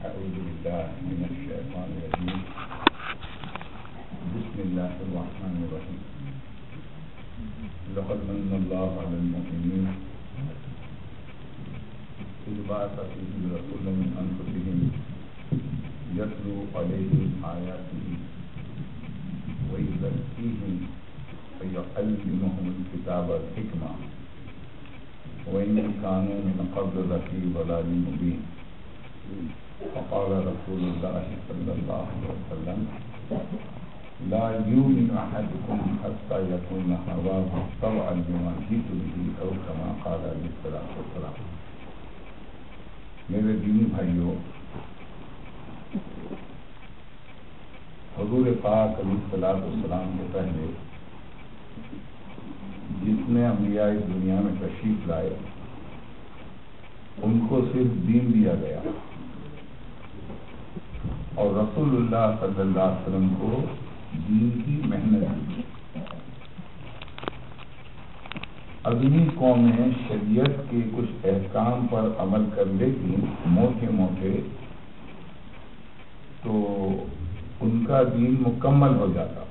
أعوذ بالله من الشيطان الرجيم. بسم الله الرحمن الرحيم. لقد من الله على المؤمنين إذ بعث فيهم رسولا من أنفسهم يتلو عليهم آياته ويزكيهم ويعلمهم الكتاب والحكمة وإن كانوا من قبل لفي ضلال مبين. وقال رسول الله صلى الله عليه وسلم لا يؤمن أحدكم حتى يكون هواه طوعا لما جئت به أو كما قال عليه الصلاة والسلام. میرے دینی بھائیوں، حضور پاک علیہ الصلوۃ والسلام کے پہلے جتنے انبیاء اس دنیا میں تشریف لائے ان کو صرف دین دیا گیا اور رسول اللہ صلی اللہ علیہ وسلم کو دین کی محنت دی. اگلی قومیں شریعت کے کچھ احکام پر عمل کر لیتی موٹے موٹے تو ان کا دین مکمل ہو جاتا،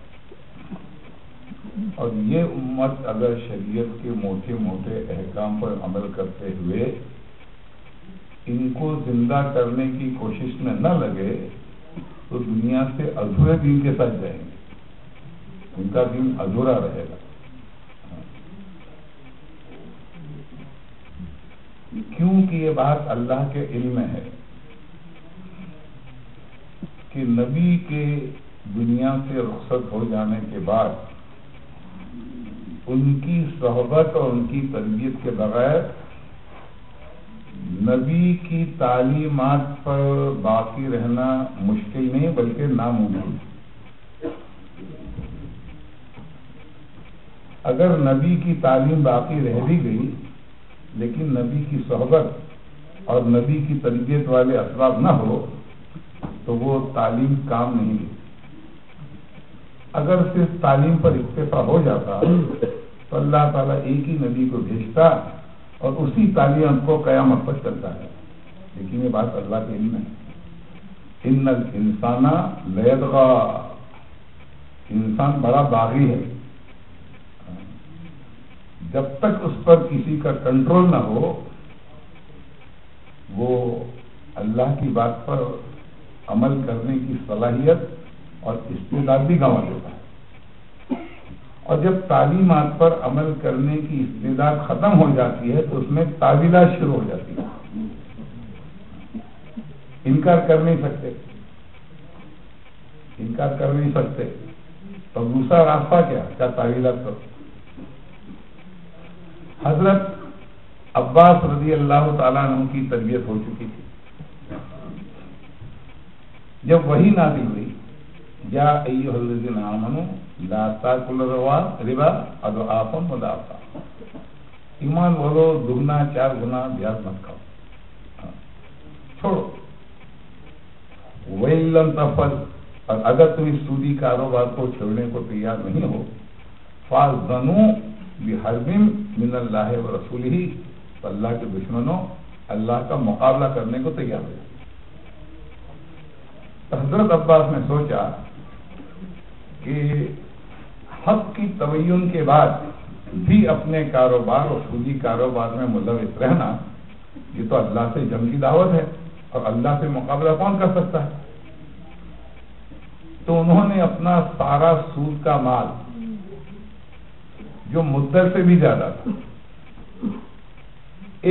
اور یہ امت اگر شریعت کے موٹے موٹے احکام پر عمل کرتے ہوئے ان کو زندہ کرنے کی کوشش میں نہ لگے تو دنیا سے ادھورے دین کے ساتھ جائیں گے، ان کا دین ادھورا رہے گا. کیونکہ یہ بات اللہ کے علم میں ہے کہ نبی کے دنیا سے رخصت ہو جانے کے بعد ان کی صحبت اور ان کی تربیت کے بغیر نبی کی تعلیمات پر باقی رہنا مشکل نہیں بلکہ ناممکن. اگر نبی کی تعلیم باقی رہ بھی گئی لیکن نبی کی صحبت اور نبی کی تربیت والے اسباب نہ ہو تو وہ تعلیم کام نہیں. اگر صرف تعلیم پر اکتفا ہو جاتا تو اللہ تعالیٰ ایک ہی نبی کو بھیجتا اور اسی تعلیم کو قیامت پر چلتا ہے. لیکن یہ بات اللہ کے علم ہے. ان الانسان لیطغی، انسان بڑا باغی ہے. جب تک اس پر کسی کا کنٹرول نہ ہو وہ اللہ کی بات پر عمل کرنے کی صلاحیت اور استعداد بھی گنوا دیتا ہے. اور جب تعلیمات پر عمل کرنے کی استعداد ختم ہو جاتی ہے تو اس میں تعویلات شروع ہو جاتی ہے. انکار کر نہیں سکتے تو دوسرا راستہ کیا تعویلات کرو. حضرت عباس رضی اللہ تعالیٰ عنہ کی تربیت ہو چکی تھی. جب وحی نازل ہوئی یا ایھا الذین آمنوا لا تاکلوا الربا اضعافا مضاعفا، ایمان والو دگنا 4 گنا بیاج مت کھاؤ، چھوڑو. وَإِن لَّمْ تَفْعَلْ، اور اگر تم اس سودی کاروبار کو چھوڑنے کو تیار نہیں ہو فَأَذَنُوا بِحَرْبٍ مِّنَ اللَّهِ وَرَسُولِهِ، تو اللہ کے دشمنوں اللہ کا مقابلہ کرنے کو تیار ہو. حضرت عباس نے سوچا کہ حق کی تبین کے بعد بھی اپنے کاروبار اور سودی کاروبار میں ملوث رہنا یہ تو اللہ سے جنگ کی دعوت ہے اور اللہ سے مقابلہ کون کر سکتا ہے. تو انہوں نے اپنا سارا سود کا مال جو مدت سے بھی زیادہ تھا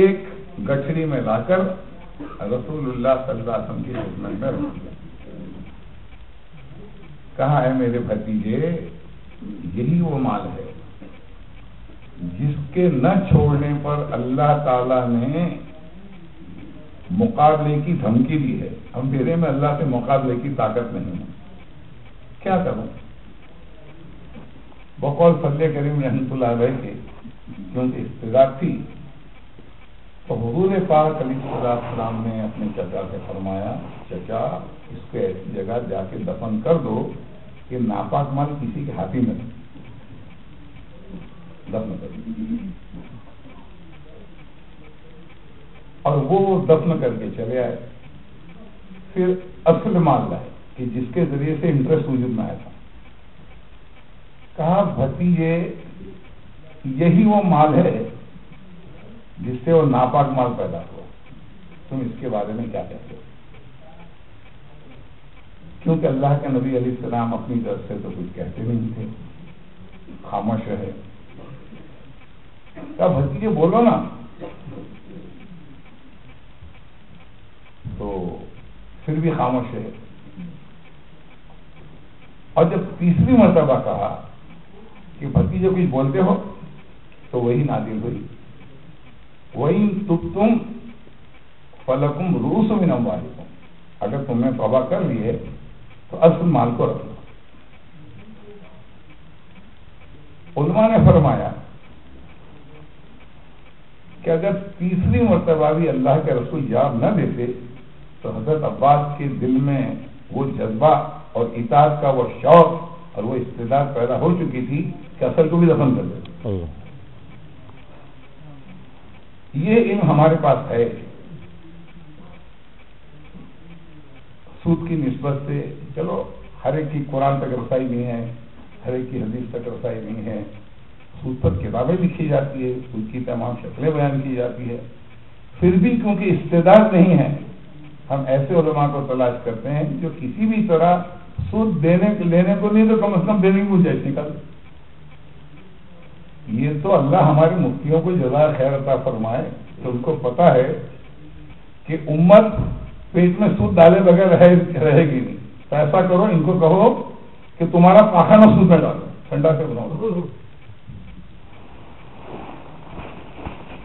ایک گٹھڑی میں لا کر رسول اللہ صلی اللہ علیہ وسلم کی خدمت میں رکھ دیا. کہا ہے میرے بھتیجے، یہی وہ مال ہے جس کے نہ چھوڑنے پر اللہ تعالی نے مقابلے کی دھمکی دی ہے. ہم میرے میں اللہ سے مقابلے کی طاقت نہیں ہے، کیا کروں. بقول فضل کریم رحمۃ اللہ علیہ کے کیونکہ استعداد تھی تو حضور پاک علیہ السلام نے اپنے چچا سے فرمایا، چچا اس کو ایسی جگہ جا کے دفن کر دو کہ ناپاک مال کسی کے ہاتھ میں دفن کر دو. اور وہ دفن کر کے چلے آئے. پھر اصل مال لائے کہ جس کے ذریعے سے انٹرسٹ وجود میں آیا تھا. کہا بھتیجے یہی وہ مال ہے جس سے وہ ناپاک مال پیدا ہوا، تم اس کے بارے میں کیا کہتے ہو؟ کیونکہ اللہ کے نبی علیہ السلام اپنی طرف سے تو کچھ کہتے نہیں تھے، خاموش رہے. کہا بھتیجے بولو نا. تو پھر بھی خاموش رہے. اور جب تیسری مرتبہ کہا کہ بھتیجے کچھ بولتے ہو، تو وہی نازل ہوئی، وَإِن تُبْتُمْ فَلَكُمْ رُؤُوسُ مِنْ أَمْوَالِكُمْ، اگر تم نے توبہ کر لیے تو اصل مال کو رکھنا. علماء نے فرمایا کہ اگر تیسری مرتبہ بھی اللہ کے رسول جواب نہ دیتے تو حضرت عباس کے دل میں وہ جذبہ اور اطاعت کا وہ شوق اور وہ استعداد پیدا ہو چکی تھی کہ اصل کو بھی دفن کر دیتے. یہ علم ہمارے پاس ہے. سود کی نسبت سے چلو ہر ایک کی قرآن تک رسائی نہیں ہے، ہر ایک کی حدیث تک رسائی نہیں ہے. سود پر کتابیں لکھی جاتی ہے، سود کی تمام شکلیں بیان کی جاتی ہے. پھر بھی کیونکہ استعداد نہیں ہے، ہم ایسے علماء کو تلاش کرتے ہیں جو کسی بھی طرح سود لینے کو نہیں تو کم از کم دینے کی گنجائش نکال. یہ تو اللہ ہمارے مفتیوں کو جزائے خیر عطا فرمائے تو ان کو پتا ہے کہ امت پیٹ میں سود ڈالے بغیر رہے گی نہیں. تو ایسا کرو، ان کو کہو کہ تمہارا پاخانہ سود میں ڈالو، ٹھنڈا سے بناؤ.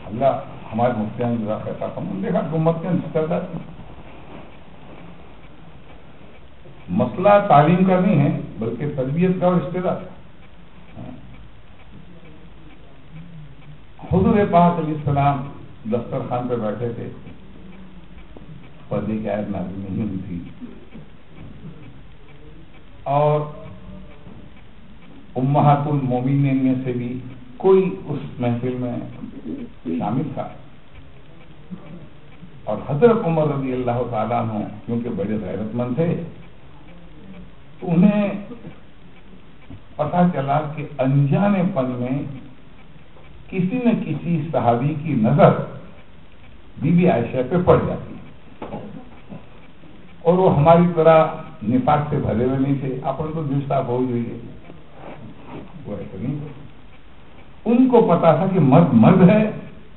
اللہ ہمارے مفتیوں کو جزائے خیر عطا فرمائے. دیکھا امت کے استعداد. مسئلہ تعلیم کا نہیں ہے بلکہ تربیت کا اور استعداد. حضور پاک علیہ السلام دسترخوان پہ بیٹھے تھے، پردے کی آیت نازل نہیں ہوئی تھی، اور امہات المومنین میں سے بھی کوئی اس محفل میں شامل تھا. اور حضرت عمر رضی اللہ تعالیٰ عنہ کیونکہ بڑے غیرت مند تھے، تو انہیں پتا چلا کہ انجانے پن میں کسی نہ کسی صحابی کی نظر بی بی عائشہ پہ پڑ جاتی ہے، اور وہ ہماری طرح نفاق سے بھرے ہوئے نہیں تھے. اپن تو دل صاف ہو جائیے، وہ ایسے نہیں. ان کو پتا تھا کہ مرد مرد ہے،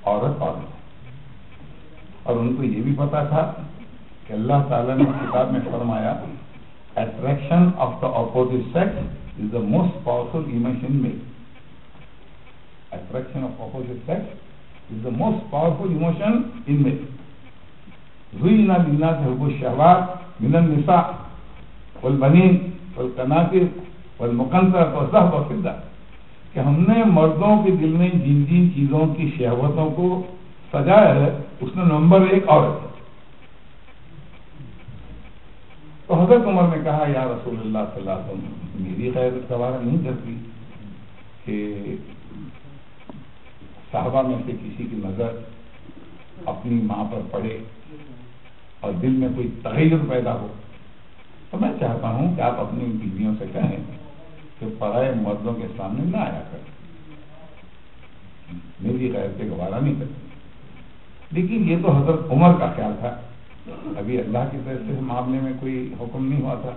عورت عورت ہے. اور ان کو یہ بھی پتا تھا کہ اللہ تعالیٰ نے کتاب میں فرمایا attraction of the opposite sex is the most powerful emotion in male. Attraction of opposite sex is the most powerful emotion in male. زُيِّنَ لِلنَّاسِ حُبُّ الشَّهَوَاتِ مِنَ النِّسَاءِ وَالْبَنِينَ وَالْقَنَاطِيرِ وَالْمُقَنطَرَةِ وَالذَّهَبِ وَالْفِضَّةِ کہ ہم نے مردوں کے دل میں جن جن چیزوں کی شہوتوں کو سجایا ہے اس میں نمبر 1 عورت ہے. تو حضرت عمر نے کہا یا رسول اللہ صلی اللہ علیہ وسلم، میری خیر سوارا نہیں کرتی کہ صحابہ میں سے کسی کی نظر اپنی ماں پر پڑے اور دل میں کوئی تغیر پیدا ہو. تو میں چاہتا ہوں کہ آپ اپنی بیویوں سے کہیں کہ پرائے مردوں کے سامنے نہ آیا کریں، میری خیر سے گوارا نہیں کرتی. لیکن یہ تو حضرت عمر کا خیال تھا، ابھی اللہ کی طرف سے معاملے میں کوئی حکم نہیں ہوا تھا.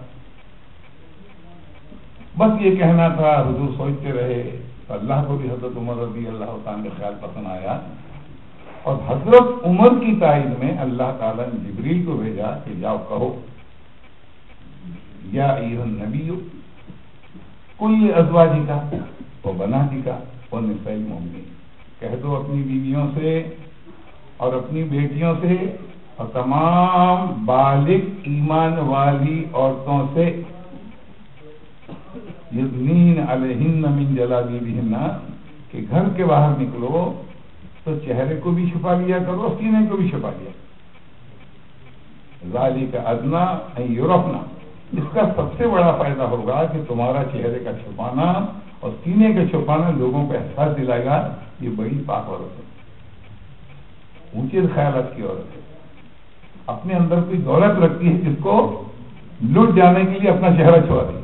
بس یہ کہنا تھا، حضور سوچتے رہے تو اللہ کو بھی حضرت عمر رضی اللہ تعالیٰ کا خیال پسند آیا، اور حضرت عمر کی تائید میں اللہ تعالیٰ نے جبریل کو بھیجا کہ جاؤ کہو یا ایھا النبی کل ازواجکا و بناتکا و نساء المؤمنین، کہہ دو اپنی بیویوں سے اور اپنی بیٹیوں سے اور تمام بالغ ایمان والی عورتوں سے یدنین علیہن من جلابیبہن، کہ گھر کے باہر نکلو تو چہرے کو بھی چھپا لیا کرو، سینے کو بھی چھپا لیا. ذالک ادنی ان یعرفن، اس کا سب سے بڑا فائدہ ہوگا کہ تمہارا چہرے کا چھپانا اور سینے کا چھپانا لوگوں کو احساس دلائے گا یہ بڑی پاک عورت ہے، اونچے خیالات کی عورت ہے. اپنے اندر کوئی دولت رکھتی ہے جس کو لوٹ جانے کے لیے اپنا چہرہ چھپا دی.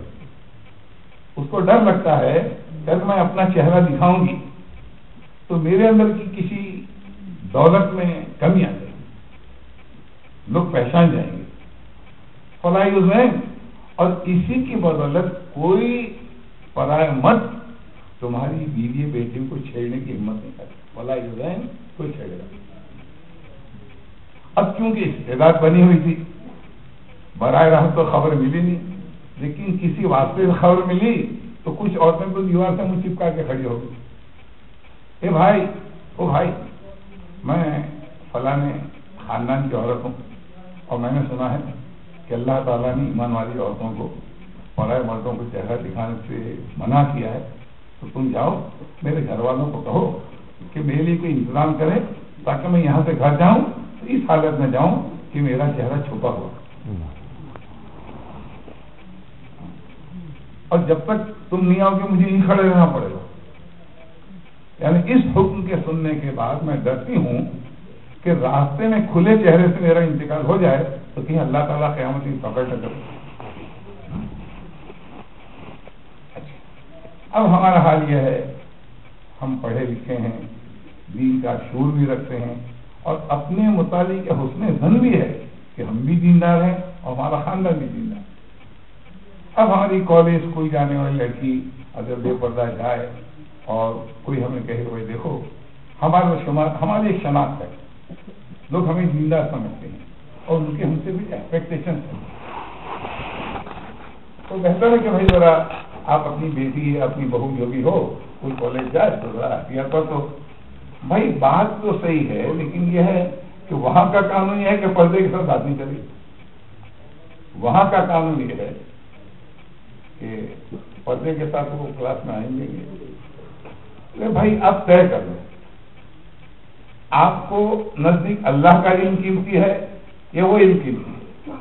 اس کو ڈر لگتا ہے کہ اگر میں اپنا چہرہ دکھاؤں گی تو میرے اندر کی کسی دولت میں کمی آ جائے گی, لوگ پہچان جائیں گے, فلاحی حسین. اور اسی کی بدولت کوئی پرائے مرد تمہاری بیوی بیٹی کو چھیڑنے کی ہمت نہیں کرتا. فلاحی حسین کوئی چھیڑے گا. اب کیونکہ استعداد بنی ہوئی تھی, براہ راست تو خبر ملی نہیں, لیکن کسی واسطے سے خبر ملی تو کچھ عورتیں کو دیوار سے منہ چپکا کے کھڑی ہو گئی. اے بھائی, او بھائی, میں فلاں خاندان کی عورت ہوں اور میں نے سنا ہے کہ اللہ تعالیٰ نے ایمان والی عورتوں کو پرائے مردوں کو چہرہ دکھانے سے منع کیا ہے, تو تم جاؤ میرے گھر والوں کو کہو کہ میرے لیے کوئی انتظام کرے تاکہ میں یہاں سے گھر جاؤں تو اس حالت میں جاؤں کہ میرا چہرہ چھپا ہوا. اور جب تک تم نہیں آؤ گے مجھے یہیں کھڑے رہنا پڑے گا. یعنی اس حکم کے سننے کے بعد میں ڈرتی ہوں کہ راستے میں کھلے چہرے سے میرا انتقال ہو جائے تو کہیں اللہ تعالیٰ قیامت کی پکڑ نہ کرے. اب ہمارا حال یہ ہے, ہم پڑھے لکھے ہیں, دین کا شعور بھی رکھتے ہیں, اور اپنے متعلق حسن ظن بھی ہے کہ ہم بھی دیندار ہیں اور ہمارا خاندان بھی دیندار. اب ہماری کالج اسکول جانے والی لڑکی اگر بے پردہ جائے اور کوئی ہمیں کہے بھائی دیکھو ہماری ایک شناخت ہے, لوگ ہمیں دیندار سمجھتے ہیں اور ان کے ہم سے بھی ایکسپیکٹیشن ہیں, تو بہتر ہے کہ بھائی ذرا آپ اپنی بیٹی ہے, اپنی بہو جو بھی ہو, کوئی کالج جائے تو ذرا احتیاط پر. تو بھائی بات تو صحیح ہے, لیکن یہ ہے کہ وہاں کا قانون یہ ہے کہ پردے کے ساتھ بات نہیں چلے. وہاں کا قانون یہ ہے کہ پردے کے ساتھ وہ کلاس میں آئیں گے. بھائی آپ طے کر لیں, آپ کو نزدیک اللہ کا علم قیمتی ہے یا وہ علم قیمتی ہے.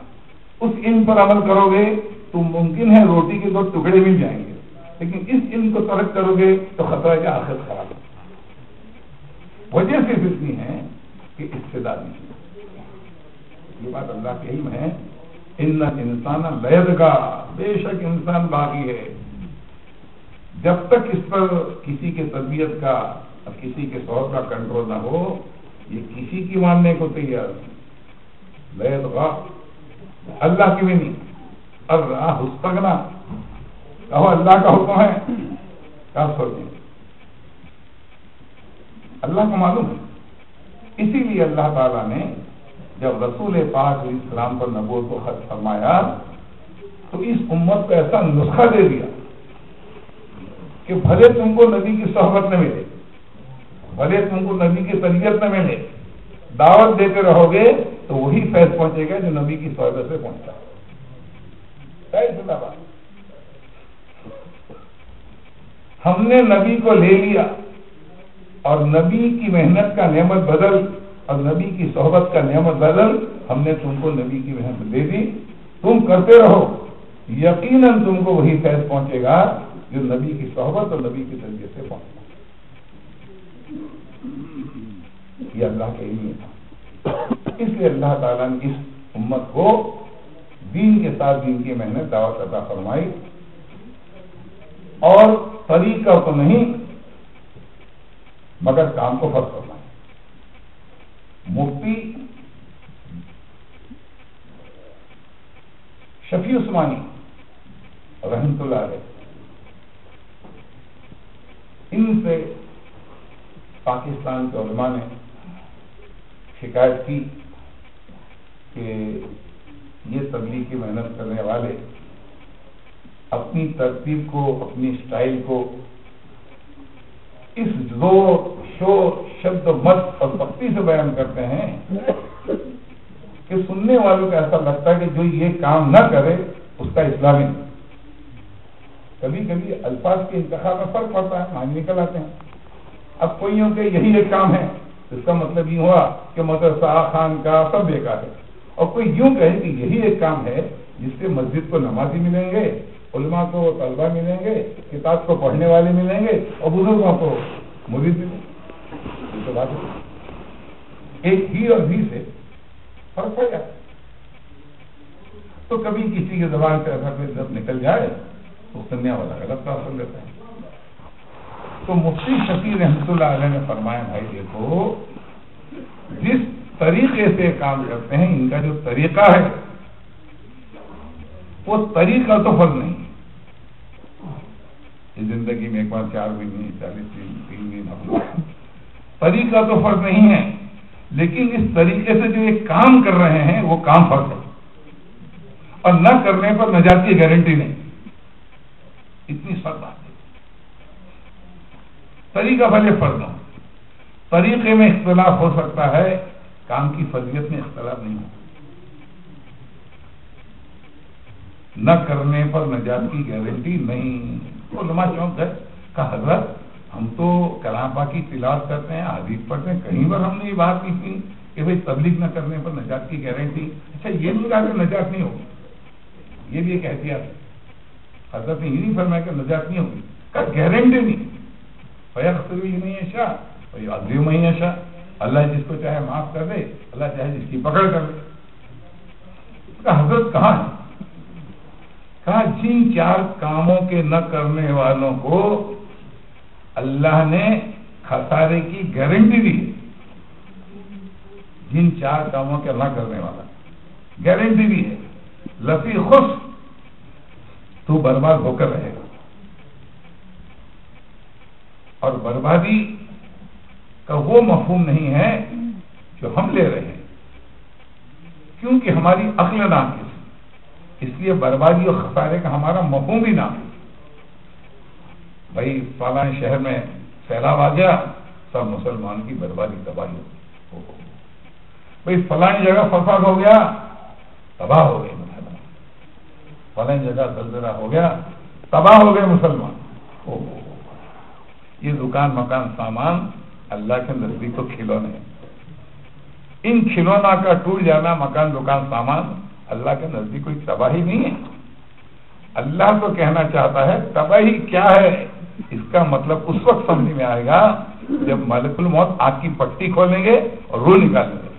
اس علم پر عمل کرو گے تو ممکن ہے روٹی کے 2 ٹکڑے مل جائیں گے, لیکن اس علم کو ترک کرو گے تو خطرہ ہے کہ آخرت خراب ہے. وجہ صرف اتنی ہے کہ استعداد نہیں. یہ بات اللہ کے علم ہے. ان انسان لیدگا, بے شک انسان باغی ہے. جب تک اس پر کسی کے طبیعت کا اور کسی کے شوہر کا کنٹرول نہ ہو, یہ کسی کی ماننے کو تیار لیدگا, اللہ کی بھی نہیں. اب راہ استغنا کہو اللہ کا حکم ہے, کیا سوچیں اللہ کو معلوم ہے. اسی لیے اللہ تعالیٰ نے جب رسول پاک علیہ السلام پر نبوت کو خط فرمایا تو اس امت کو ایسا نسخہ دے دیا کہ بھلے تم کو نبی کی صحبت نہ ملے, بھلے تم کو نبی کی تربیت نہ ملے, دعوت دیتے رہو گے تو وہی فیض پہنچے گا جو نبی کی صحبت سے پہنچتا ہے. ہم نے نبی کو لے لیا اور نبی کی محنت کا نعمت بدل اور نبی کی صحبت کا نعمت بدل, ہم نے تم کو نبی کی محنت دے دی. تم کرتے رہو, یقیناً تم کو وہی فیض پہنچے گا جو نبی کی صحبت اور نبی کی تربیت سے پہنچے گا. یہ اللہ کے علم تھا. اس لیے اللہ تعالیٰ نے اس امت کو دین کے ساتھ دین کی محنت دعوت عطا فرمائی, اور طریقہ تو نہیں مگر کام کو فرض کرنا. مفتی شفیع عثمانی رحمۃ اللہ علیہ, ان سے پاکستان کے علماء نے شکایت کی کہ یہ تبلیغ کی محنت کرنے والے اپنی ترتیب کو, اپنی سٹائل کو اس زور شور شبد و مت اور پختی سے بیان کرتے ہیں کہ سننے والوں کو ایسا لگتا ہے کہ جو یہ کام نہ کرے اس کا اسلام ہی نہیں. کبھی کبھی الفاظ کے انتخاب میں فرق پڑتا ہے, معنی نکل آتے ہیں. اب کوئی ہو کہ یہی ایک کام ہے, اس کا مطلب یہ ہوا کہ مدرسہ خان کا سب بیکار ہے. اور کوئی یوں کہے کہ یہی ایک کام ہے جس سے مسجد کو نمازی ملیں گے, علماء کو طلبہ ملیں گے, کتاب کو پڑھنے والے ملیں گے, اور بزرگوں کو مرید ملیں گے. ایک ہی اور بھی سے فرق پڑ جاتا ہے. تو کبھی کسی کی زبان سے ایسا کوئی لفظ نکل جائے تو سننے والا غلط کا سن لیتا ہے. تو مفتی شفیع رحمۃ اللہ علیہ نے فرمایا بھائی دیکھو جس طریقے سے کام کرتے ہیں ان کا جو طریقہ ہے وہ طریقہ تو فرض نہیں. زندگی میں ایک بار 4 مہینے 40 دن 3 دن طریقہ تو فرض نہیں ہے، لیکن اس طریقے سے جو ایک کام کر رہے ہیں وہ کام فرض ہے اور نہ کرنے پر نجات کی گارنٹی نہیں. اتنی سخت بات ہے. طریقہ بھلے فرض ہو، طریقے میں اختلاف ہو سکتا ہے، کام کی فضیلت میں اختلاف نہیں ہو. نہ کرنے پر نجات کی گارنٹی نہیں. علماء چونک ہے کہ حضرت ہم تو کلام پاک کی تلاوت کرتے ہیں، حدیث پڑھتے ہیں، کہیں پر ہم نے یہ بات نہیں کی کہ بھائی تبلیغ نہ کرنے پر نجات کی گارنٹی. اچھا یہ نہیں کہا کہ نجات نہیں ہوگی، یہ بھی ایک احتیاط ہے. حضرت نے یہ نہیں فرمایا کہ نجات نہیں ہوگی، کہ گارنٹی نہیں. فیغفر لمن یشاء ویعذب من یشاء. اللہ جس کو چاہے معاف کر دے، اللہ چاہے جس کی پکڑ کر دے. حضرت کہاں ہے؟ کہا جن 4 کاموں کے نہ کرنے والوں کو اللہ نے خسارے کی گارنٹی دی. جن 4 کاموں کے نہ کرنے والا گارنٹی دی ہے، لفی خسر، تو برباد ہو کر رہے گا. اور بربادی کا وہ مفہوم نہیں ہے جو ہم لے رہے ہیں، کیونکہ ہماری عقل ناقص، اس لیے بربادی اور خسارے کا ہمارا مفہوم ہی نہ. بھائی فلاں شہر میں سیلاب آ گیا، سب مسلمان کی بربادی تباہی ہو. بھائی فلاں جگہ فساد ہو گیا، تباہ ہو گئے مسلمان. فلاں جگہ زلزلہ ہو گیا، تباہ ہو گئے مسلمان. یہ دکان مکان سامان اللہ کے نزدیک تو کھلونے ہیں. ان کھلونا کا ٹوٹ جانا، مکان دکان سامان، اللہ کے نزدیک کوئی تباہی نہیں ہے. اللہ تو کہنا چاہتا ہے تباہی کیا ہے، اس کا مطلب اس وقت سمجھ میں آئے گا جب ملک الموت آنکھ کی پٹی کھولیں گے اور روح نکالیں گے،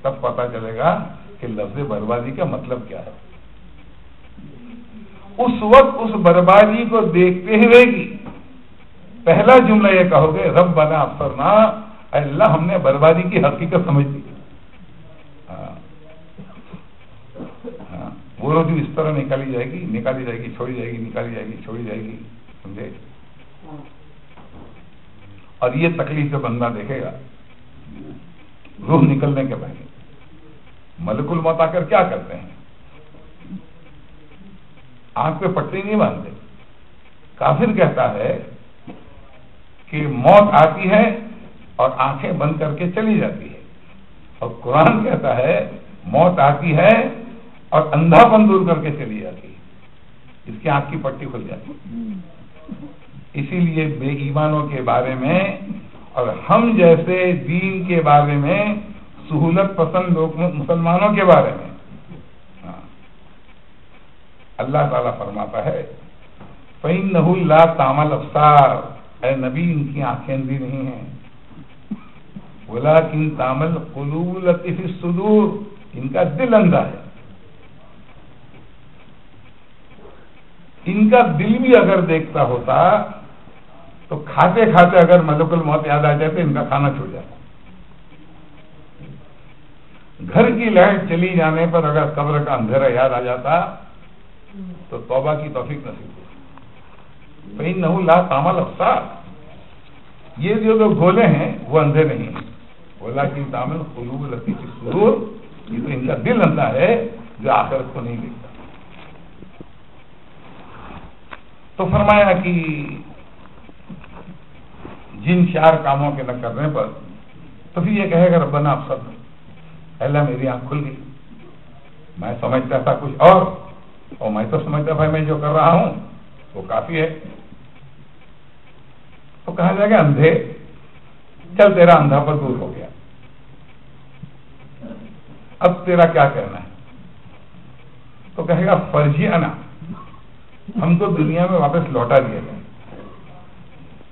تب پتا چلے گا کہ لفظ بربادی کا مطلب کیا ہے. اس وقت اس بربادی کو دیکھتے ہوئے کی پہلا جملہ یہ کہو گے ربنا ابصرنا، اللہ ہم نے بربادی کی حقیقت سمجھ لی. وہ روزی اس طرح نکالی جائے گی چھوڑی جائے گی، نکالی جائے گی چھوڑی جائے گی، سمجھے. اور یہ تکلیف سے بندہ دیکھے گا روح نکلنے کے پہلے. ملک الموت آ کر کیا کرتے ہیں؟ آنکھ پہ پٹی نہیں باندھتے. کافر کہتا ہے کہ موت آتی ہے اور آنکھیں بند کر کے چلی جاتی ہے، اور قرآن کہتا ہے موت آتی ہے اور اندھا پن دور کر کے چلی جاتی ہے، اس کی آنکھ کی پٹی کھل جاتی ہے. اسی لیے بے ایمانوں کے بارے میں اور ہم جیسے دین کے بارے میں سہولت پسند لوگ مسلمانوں کے بارے میں اللہ تعالیٰ فرماتا ہے فَإِنَّهُ لَا تَعْمَى الْأَبْصَارُ، اے نبی ان کی آنکھیں اندھی نہیں ہیں، وَلَكِنْ تَعْمَى الْقُلُوبُ الَّتِي فِي الصُّدُورِ، ان کا دل اندھا ہے. ان کا دل بھی اگر دیکھتا ہوتا تو کھاتے کھاتے اگر ملک الموت یاد آ جاتے ان کا کھانا چھوٹ جاتا. گھر کی لائٹ چلی جانے پر اگر قبر کا اندھیرا یاد آ جاتا تو توبہ کی توفیق نصیب ہوتی. فَإِنَّهُ لَا تَعْمَى الْأَبْصَارُ، یہ جو لوگ گولے ہیں وہ اندھے نہیں ہیں، وَلَكِنْ تَعْمَى الْقُلُوبُ الَّتِي فِي الصُّدُورِ، یہ تو ان کا دل اندھا ہے جو آخرت کو نہیں دیکھتا. تو فرمایا کہ جن 4 کاموں کے نہ کرنے پر تو پھر یہ کہے گا ربنا ابصرنا، اللہ میری آنکھ کھل گئی، میں سمجھتا تھا کچھ اور میں تو سمجھتا بھائی میں جو کر رہا ہوں وہ کافی ہے. تو کہا جائے گا اندھے چل تیرا اندھا پر دور ہو گیا، اب تیرا کیا کرنا ہے؟ تو کہے گا فرجعنا، ہم تو دنیا میں واپس لوٹا دیے گئے،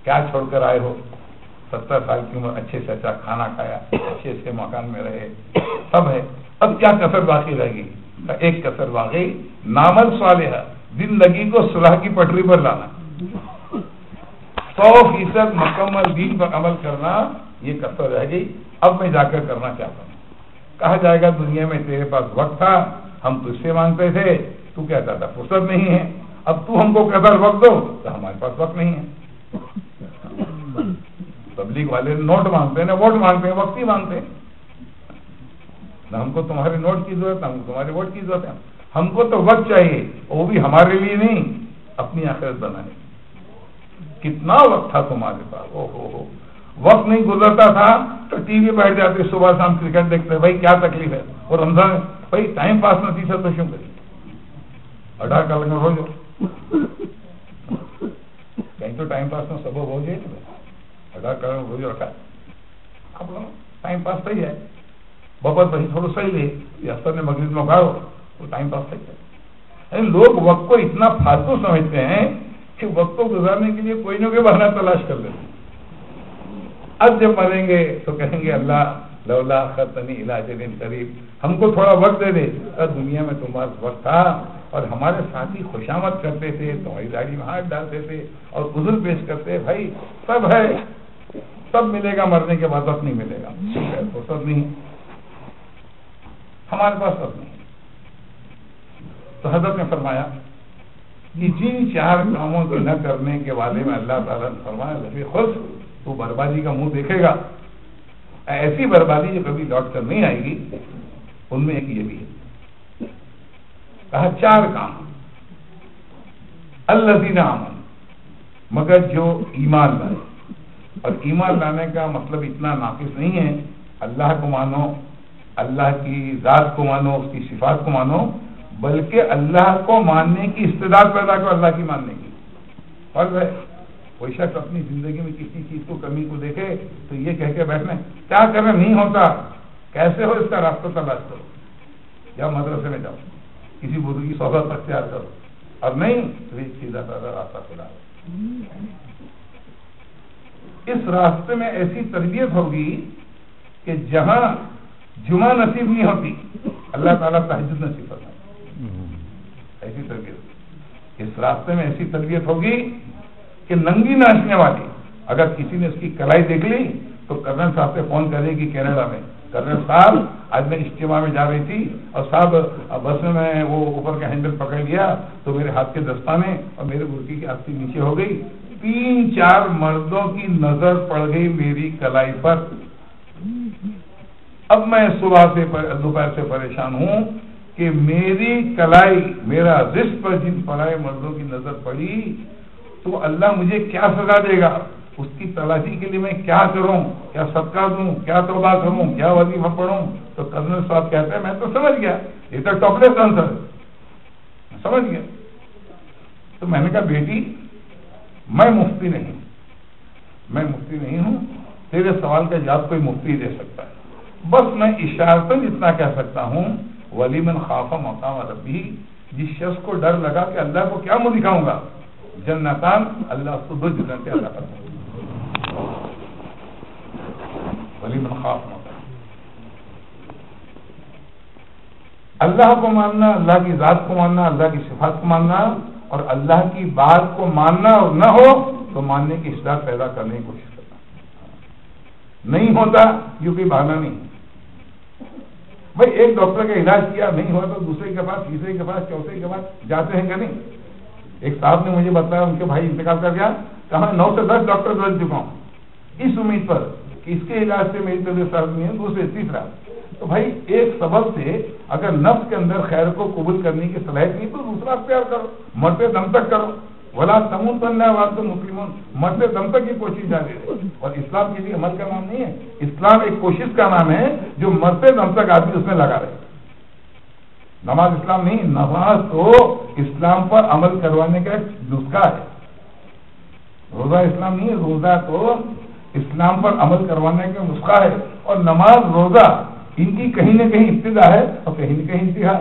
کیا چھوڑ کر آئے ہو؟ 70 سال کی عمر، اچھے سے اچھا کھانا کھایا، اچھے سے مکان میں رہے، سب ہے، اب کیا کسر باقی رہ گئی؟ ایک کسر واقعی نعمل صالحہ، زندگی کو صلاح کی پٹری پر لانا، 100% مکمل دین پر عمل کرنا، یہ کسر رہ گئی، اب میں جا کر کرنا چاہتا ہوں۔ کہا جائے گا دنیا میں تیرے پاس وقت تھا، ہم تجھ سے مانگتے تھے، تو کہتا تھا فرصت نہیں ہے، اب تو ہم کو قدر وقت دو تو ہمارے پاس وقت نہیں ہے۔ تبلیغ والے نوٹ مانگتے ہیں، نہ ووٹ مانگتے ہیں، وقت ہی مانگتے ہیں، نہ ہم کو تمہارے نوٹ کی ضرورت، نہ ہم کو تمہارے ووٹ کی ضرورت ہے، ہم کو تو وقت چاہیے، وہ بھی ہمارے لیے نہیں، اپنی آخرت بنانے۔ کتنا وقت تھا تمہارے پاس، او ہو، وقت نہیں گزرتا تھا تو ٹی وی بیٹھ جاتے، صبح شام کرکٹ دیکھتے، بھائی کیا تکلیف ہے، اور رمضان بھائی ٹائم پاس نہ تھی سر تو شوں کری، اڈا کر لگا ہو جو کہیں تو ٹائم پاس میں سبب ہو جائے، اڈا کر ہو جو رکھا آپ لوگ ٹائم پاس صحیح ہے، بپر بھائی تھوڑا صحیح لے، یہ اثر نے مغرب میں اگاڑو تو ٹائم پاس صحیح ہے۔ یعنی لوگ وقت کو اتنا فالتو سمجھتے ہیں کہ وقت کو گزارنے کے لیے کوئی نہ کوئی بہانہ تلاش کر لیتے ہیں۔ اب جب مریں گے تو کہیں گے اللہ لولا اخرتنی الی اجل قریب، ہم کو تھوڑا وقت دے دے، دنیا میں تمہارے وقت تھا اور ہمارے ساتھی خوشامد کرتے تھے، تمہاری داڑھی میں ہاتھ ڈالتے تھے اور عذر پیش کرتے، بھائی سب ہے، سب ملے گا، مرنے کے بعد وقت نہیں ملے گا، فرصت نہیں، ہمارے پاس وقت نہیں۔ تو حضرت نے فرمایا کہ جن 4 کاموں کو نہ کرنے کے بارے میں اللہ تعالیٰ نے فرمایا لفی خسر، تو بربادی کا منہ دیکھے گا، ایسی بربادی جو کبھی لوٹ کر نہیں آئے گی، ان میں ایک یہ بھی ہے۔ کہا 4 کام، الذین آمنوا، مگر جو ایمان لائے، اور ایمان لانے کا مطلب اتنا ناقص نہیں ہے اللہ کو مانو، اللہ کی ذات کو مانو، اس کی صفات کو مانو، بلکہ اللہ کو ماننے کی استعداد پیدا کرو، اللہ کی ماننے کی۔ فرض ہے کوئی شخص اپنی زندگی میں کسی چیز کو کمی کو دیکھے تو یہ کہہ کے بیٹھنا کیا کرنا نہیں ہوتا، کیسے ہو اس کا راستہ تلاش کرو، یا مدرسے میں جاؤ، کسی بزرگ کی صحبت اختیار کرو، اور نہیں تو ایک سیدھا سادہ راستہ کھلا۔ اس راستے میں ایسی تربیت ہوگی کہ جہاں جمعہ نصیب نہیں ہوتی اللہ تعالیٰ تہجد نصیب کرتا ہے، ایسی تربیت اس راستے میں ایسی تربیت ہوگی کہ ننگی ناچنے والی، اگر کسی نے اس کی کلائی دیکھ لی تو کرنل صاحب سے فون کرے گی کینیڈا میں، کرنل صاحب آج میں اجتماع میں جا رہی تھی اور صاحب بس میں وہ اوپر کا ہینڈل پکڑ لیا تو میرے ہاتھ کے دستانے اور میرے برقی کی آستی نیچے ہو گئی، 3-4 مردوں کی نظر پڑ گئی میری کلائی پر، اب میں صبح سے دوپہر سے پریشان ہوں کہ میری کلائی، میرا رزق پر جن پرائے مردوں کی نظر پڑی تو اللہ مجھے کیا سزا دے گا، اس کی تلاشی کے لیے میں کیا کروں، کیا صدقہ دوں، کیا توبہ کروں، کیا وظیفہ پڑھوں؟ تو کرنل صاحب کہتے ہیں میں تو سمجھ گیا، یہ تو ٹاپ لیس آنسر سمجھ گیا۔ تو میں نے کہا بیٹی میں مفتی نہیں ہوں، تیرے سوال کا جواب کوئی مفتی دے سکتا ہے، بس میں اشارتاً اتنا کہہ سکتا ہوں ولیمن خاف مقام ربی، جس شخص کو ڈر لگا کہ اللہ کو کیا منہ دکھاؤں گا، جنتان، اللہ اس کو 2 جنتیں عطا کرتا ہے، ولیمن خاف مقام، اللہ کو ماننا، اللہ کی ذات کو ماننا، اللہ کی صفات کو ماننا، اور اللہ کی بات کو ماننا اور نہ ہو تو ماننے کی استعداد پیدا کرنے کی کوشش کرنا، نہیں ہوتا یہ کوئی بہانہ نہیں۔ بھائی ایک ڈاکٹر کا علاج کیا نہیں ہوا تو دوسرے کے پاس، تیسرے کے پاس، چوتھے کے پاس جاتے ہیں کہ نہیں؟ ایک صاحب نے مجھے بتایا ان کے بھائی انتقال کر گیا، کہا 9 سے 10 ڈاکٹر بدل چکا ہوں اس امید پر کہ اس کے علاج سے میری طبیعت صاحب نہیں ہے، دوسرے تیسرا۔ تو بھائی ایک سبب سے اگر نفس کے اندر خیر کو قبول کرنے کی صلاحیت نہیں تو دوسرا اختیار کرو، مرتے دم تک کرو، ولا تموتن الا وانتم مسلمون، مرتے دم تک کی کوشش جاری رہے۔ اور اسلام کے لیے عمل کا نام نہیں ہے، اسلام ایک کوشش کا نام ہے جو مرتے دم تک آدمی اس میں لگا رہے۔ نماز اسلام نہیں، نماز تو اسلام پر عمل کروانے کا ایک نسخہ ہے، روزہ اسلام نہیں ہے، روزہ تو اسلام پر عمل کروانے کا نسخہ ہے، اور نماز روزہ ان کی کہیں نہ کہیں ابتدا ہے اور کہیں نہ کہیں انتہا۔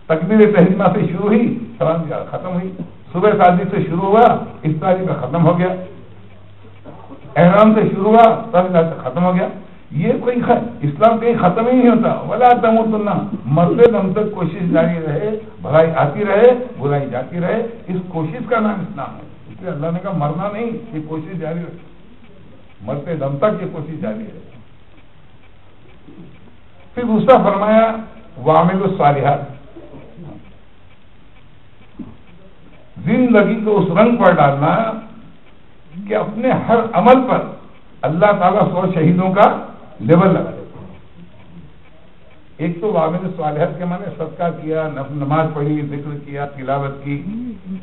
تکبیر تحریمہ سے شروع ہوئی، سلام ختم ہوئی، صبح سازی سے شروع ہوا، اس تاریخ کا ختم ہو گیا۔ احرام سے شروع ہوا تک ختم ہو گیا. یہ کوئی اسلام کہیں ختم ہی نہیں ہوتا. ولا تموتن، مرتے دم تک کوشش جاری رہے، بھلائی آتی رہے برائی جاتی رہے. اس کوشش کا نام اسلام ہے. اس لیے اللہ نے کہا مرنا نہیں، یہ کوشش جاری رہے، مرتے دم تک یہ کوشش جاری رہے. پھر دوسرا فرمایا وعمل الصالحات، زندگی کو اس رنگ پر ڈالنا کہ اپنے ہر عمل پر اللہ تعالیٰ 100 شہیدوں کا لیول لگا دیتا. ایک تو وعمل الصالحات کے معنی صدقہ کیا، نماز پڑھی، ذکر کیا، تلاوت کی،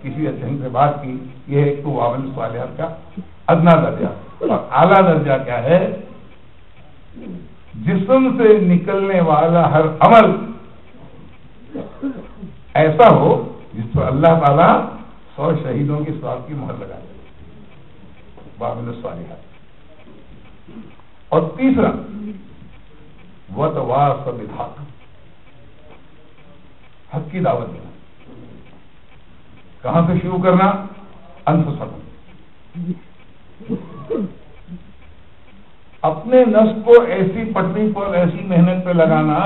کسی اچھے سے بات کی، یہ ایک تو وعمل الصالحات کا ادنا درجہ. اور اعلیٰ درجہ کیا ہے؟ جسم سے نکلنے والا ہر عمل ایسا ہو جس پر اللہ تعالیٰ 100 شہیدوں کی ثواب کی مہر لگا دے. وعمل الصالحات. اور تیسرا وتواصوا بالحق، حق کی دعوت دینا. کہاں سے شروع کرنا؟ انفسکم، اپنے نفس کو ایسی پٹری پر ایسی محنت پہ لگانا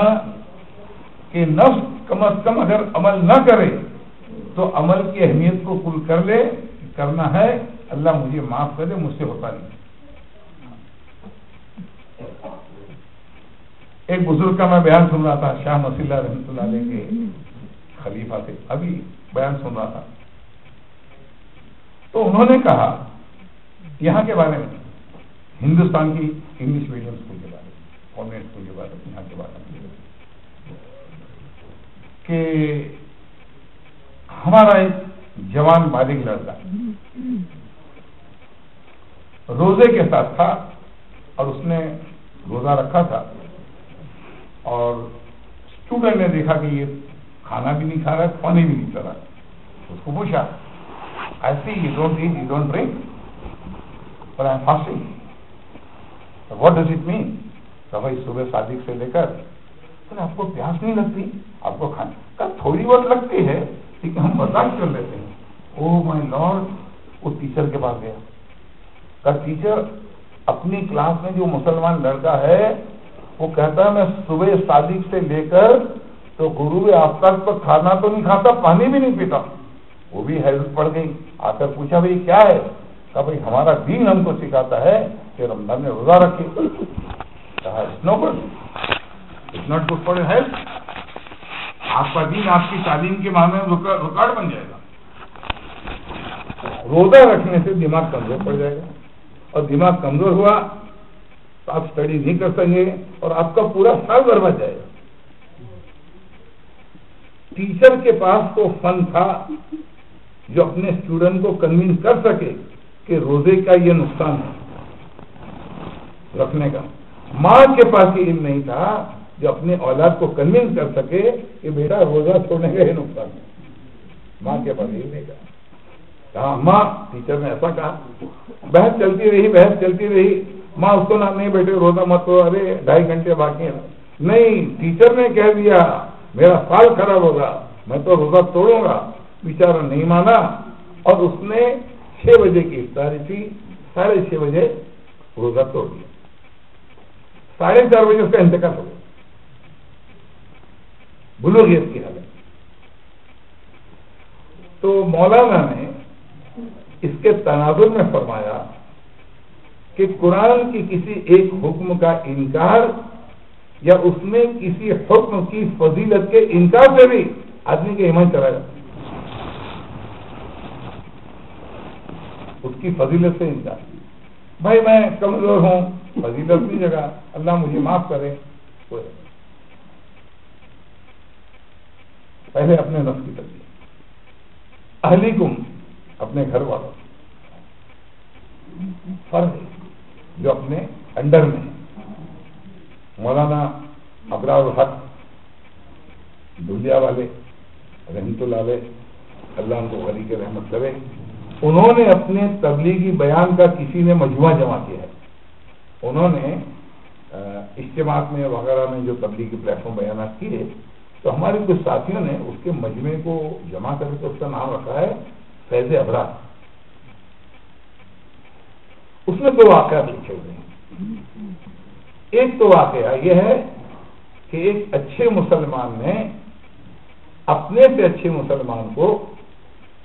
کہ نفس کم از کم اگر عمل نہ کرے تو عمل کی اہمیت کو قبول کر لے. کرنا ہے، اللہ مجھے معاف کر دے، مجھ سے ہوتا نہیں. ایک بزرگ کا میں بیان سن رہا تھا، شاہ نصیر اللہ رحمۃ اللہ علیہ کے خلیفہ تھے، ابھی بیان سن رہا تھا. تو انہوں نے کہا یہاں کے بارے میں، ہندوستان کی انگلش میڈیم اسکول کے بارے میں، کانوینٹ اسکول کے بارے میں، یہاں کے بارے میں، کہ ہمارا ایک جوان بالغ لڑکا روزے کے ساتھ تھا اور اس نے روزہ رکھا تھا، اور اسٹوڈنٹ نے دیکھا کہ یہ کھانا بھی نہیں کھا رہا ہے، پانی بھی نہیں پی رہا. اس کو پوچھا ایسی you don't eat, you don't drink, but I am fasting. So what does it mean? کہ بھائی صبح صادق سے لے کر آپ کو پیاس نہیں لگتی، آپ کو کھانا کا تھوڑی بہت لگتی ہے، لیکن ہم برداشت کر لیتے ہیں. او مائی لارڈ، وہ ٹیچر کے پاس گیا. کا ٹیچر اپنی کلاس میں جو مسلمان لڑکا ہے وہ کہتا ہے میں صبح صادق سے لے کر تو غروب آفتاب تک کھانا تو نہیں کھاتا، پانی بھی نہیں پیتا. وہ بھی حیرت پڑ گئی. آ کر پوچھا بھائی کیا ہے؟ کہا بھائی ہمارا دین ہم کو سکھاتا ہے کہ رمضان میں روزہ رکھے. کہا it's no good, it's not good for your health. آپ کا دین آپ کی تعلیم کے معنی میں رکاوٹ بن جائے گا. روزہ رکھنے سے دماغ کمزور پڑ جائے گا، اور دماغ کمزور ہوا تو آپ اسٹڈی نہیں کر سکیں گے اور آپ کا پورا سال برباد جائے گا. ٹیچر کے پاس تو فن تھا جو اپنے اسٹوڈنٹ کو کنوینس کر سکے کہ روزے کا یہ نقصان ہے رکھنے کا. ماں کے پاس یہ علم نہیں تھا جو اپنے اولاد کو کنوینس کر سکے کہ بیٹا روزہ چھوڑنے کا یہ نقصان ہے. ماں کے پاس یہ نہیں کہا. کہا ماں، ٹیچر نے ایسا کہا. بحث چلتی رہی. ماں اس کو نہ نہیں بیٹے روزہ مت کرو، ارے 2.5 گھنٹے باقی ہیں. نہیں، ٹیچر نے کہہ دیا میرا سال خراب ہوگا، میں تو روزہ توڑوں گا. بیچارہ نہیں مانا اور اس نے 6 بجے کی افطاری تھی، 6:30 بجے روزہ توڑ دیا. 4:30 بجے اس کا انتقال ہو گیا بلوغیت کی حالت. تو مولانا نے اس کے تناظر میں فرمایا کہ قرآن کی کسی ایک حکم کا انکار یا اس میں کسی حکم کی فضیلت کے انکار سے بھی آدمی کا ایمان چلا جاتا ہے. اس کی فضیلت سے انکار، بھائی میں کمزور ہوں، فضیلت کی جگہ اللہ مجھے معاف کرے. پہلے اپنے نفس کی تربیت، اہلیکم، اپنے گھر والوں، فرض جو اپنے انڈر میں ہے. مولانا ابرار الحق دھولیا والے رحمت اللہ علیہ، اللہ ان کو غنی کے رحمت کرے، انہوں نے اپنے تبلیغی بیان کا کسی نے مجموعہ جمع کیا ہے. انہوں نے اجتماعات میں وغیرہ میں جو تبلیغی پلیٹ فارم بیانات کیے، تو ہمارے کچھ ساتھیوں نے اس کے مجموعے کو جمع کر کے اس کا نام رکھا ہے فیض ابرار. اس میں 2 واقعات لکھے ہوئے ہیں. ایک تو واقعہ یہ ہے کہ ایک اچھے مسلمان نے اپنے سے اچھے مسلمان کو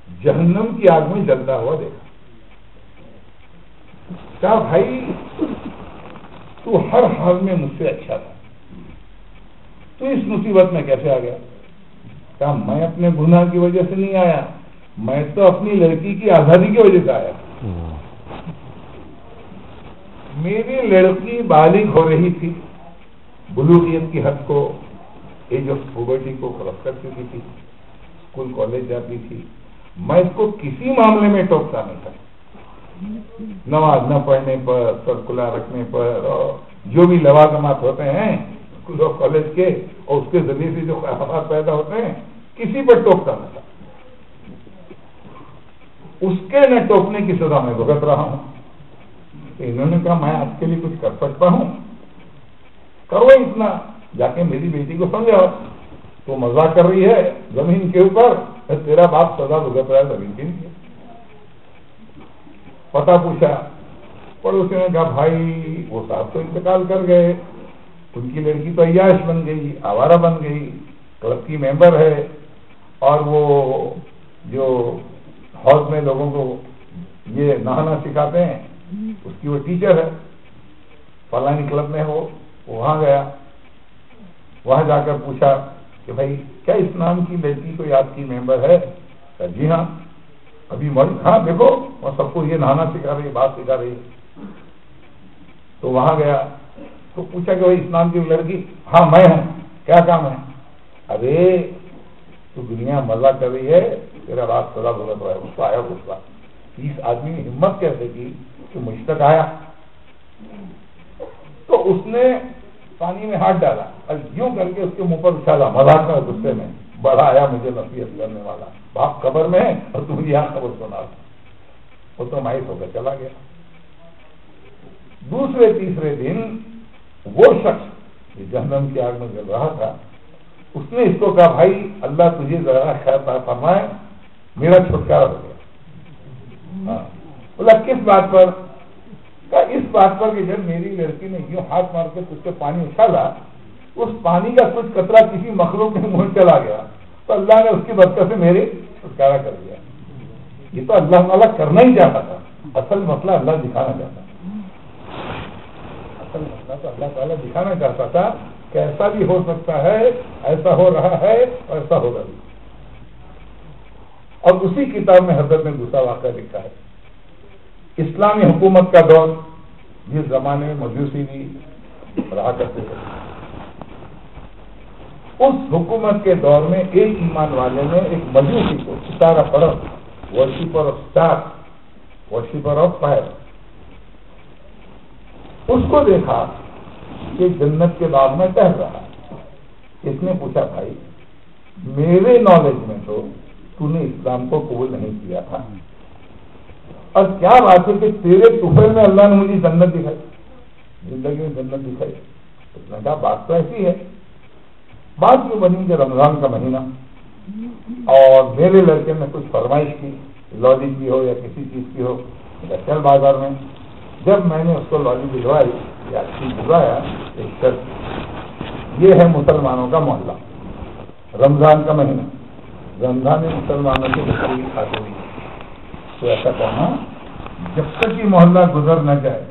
جہنم کی آگ میں جلتا ہوا دیکھا. کہا بھائی تو ہر حال میں مجھ سے اچھا تھا, تو اس مصیبت میں کیسے آ گیا؟ کہا میں اپنے گناہ کی وجہ سے نہیں آیا, میں تو اپنی لڑکی کی آزادی کی وجہ سے آیا. میری لڑکی بالغ ہو رہی تھی, بلوغیت کی حد کو, ایج آف پوبرٹی کو کراس کر چکی تھی, اسکول کالج جاتی تھی. میں اس کو کسی معاملے میں ٹوکتا نہیں تھا, نماز نہ پڑھنے پر, سر کھلا رکھنے پر, اور جو بھی لوازمات ہوتے ہیں اسکول اور کالج کے اور اس کے ذریعے سے جو خیالات پیدا ہوتے ہیں, کسی پر ٹوکتا نہ تھا. اس کے نہ ٹوکنے کی سزا میں بھگت رہا ہوں. انہوں نے کہا میں آپ کے لیے کچھ کر سکتا ہوں, کرو اتنا, جا کے میری بیٹی کو سمجھاؤ, تو مزاق کر رہی ہے زمین کے اوپر, تیرا باپ سزا بھگت رہا ہے زمین کے نیچے. پتا پوچھا, پڑوسی نے کہا بھائی وہ صاحب تو انتقال کر گئے, ان کی لڑکی تو عیاش بن گئی, آوارہ بن گئی, کلب کی ممبر ہے, اور وہ جو ہاؤس میں لوگوں کو یہ نہانا سکھاتے ہیں اس کی وہ ٹیچر ہے, فلانی کلب میں ہو. وہاں گیا, وہاں جا کر پوچھا کہ بھائی کیا اس نام کی لڑکی کوئی آپ کی ممبر ہے؟ جی ہاں. ابھی ہاں دیکھو وہ سب کو یہ نہانا سکھا رہی ہے, بات سکھا رہی ہے. تو وہاں گیا تو پوچھا کہ بھائی اس نام کی لڑکی؟ ہاں میں ہوں. کیا کام ہے؟ ارے تو دنیا مزہ کر رہی ہے, تیرا بات سزا بھگت رہا ہے. اس کو آیا غصہ, اس آدمی نے ہمت کیسے کی کہ مجھ تک آیا؟ تو اس نے پانی میں ہاتھ ڈالا اور یوں کر کے اس کے منہ پر اچھالا, مذاق میں غصے میں, بڑا آیا مجھے نصیحت کرنے والا, باپ قبر میں ہے اور تم مجھے یہاں خبر سنا. وہ تو مایوس ہو کر چلا گیا. دوسرے تیسرے دن وہ شخص جو جہنم کی آگ میں جل رہا تھا, اس نے اس کو کہا بھائی اللہ تجھے ذرا خیر فرمائے, میرا چھٹکارا ہو گیا. بولا کس بات پر؟ کہا اس بات پر کہ جب میری لڑکی نے یوں ہاتھ مار کے تجھ سے پانی اچھالا, اس پانی کا کچھ قطرہ کسی مخلوق کے منہ چلا گیا, تو اللہ نے اس کی برکت سے میرے چھٹکارا کر دیا. یہ تو اللہ تعالیٰ کرنا ہی چاہتا تھا, اصل مسئلہ اللہ دکھانا چاہتا تھا. اصل مسئلہ تو اللہ تعالیٰ دکھانا چاہتا تھا کہ ایسا بھی ہو سکتا ہے, ایسا ہو رہا ہے اور ایسا ہوگا بھی. اور اسی کتاب میں حضرت نے دوسرا واقعہ لکھا ہے. اسلامی حکومت کا دور, جس زمانے میں مجوسی بھی رہا کرتے تھے, اس حکومت کے دور میں ایک ایمان والے نے ایک مجوسی کو, ستارہ پرست, worshipper of star, worshipper of fire, اس کو دیکھا کہ جنت کے باغ میں ٹہل رہا. اس نے پوچھا بھائی میرے نالج میں تو نے اسلام کو قبول نہیں کیا تھا, اور کیا بات ہے کہ تیرے طفیل میں اللہ نے مجھے جنت دکھائی, زندگی میں جنت دکھائی. اس نے کہا بات تو ایسی ہے. بات جو بنی کہ رمضان کا مہینہ, اور میرے لڑکے نے کچھ فرمائش کی, لالی کی ہو یا کسی چیز کی ہو, چل بازار میں. جب میں نے اس کو لالی دلوائی یا چیز دلوایا, ایک شرط, یہ ہے مسلمانوں کا محلہ, رمضان کا مہینہ, رمضان میں مسلمانوں کے بچے بھی کھاتے نہیں, تو ایسا کرنا جب تک یہ محلہ گزر نہ جائے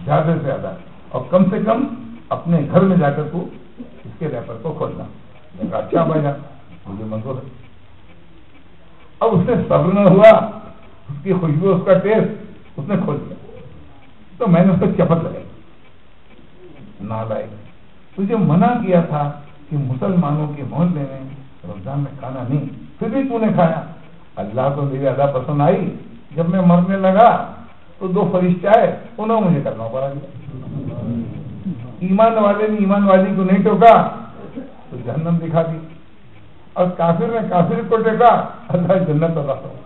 زیادہ سے زیادہ, اور کم سے کم اپنے گھر میں جا کر تو اس کے ریپر کو کھولنا. میں کہا اچھا بھائی جان مجھے منظور ہے. اب اس نے صبر نہ ہوا, اس کی خوشبو, اس کا ٹیسٹ اس نے کھول دیا. تو میں نے اس کو چپت لگائی, نالائق, تجھے منع کیا تھا کہ مسلمانوں کے محلے میں رمضان میں کھانا نہیں, پھر بھی تو نے کھایا. اللہ کو میری ادا پسند آئی, جب میں مرنے لگا تو 2 فرشتے آئے, انہوں مجھے کرنا پڑا. ایمان والے نے ایمان والی کو نہیں ٹوکا تو جہنم دکھا دی, اور کافر نے کافر کو ٹوکا, اللہ جنت عطا فرمایا.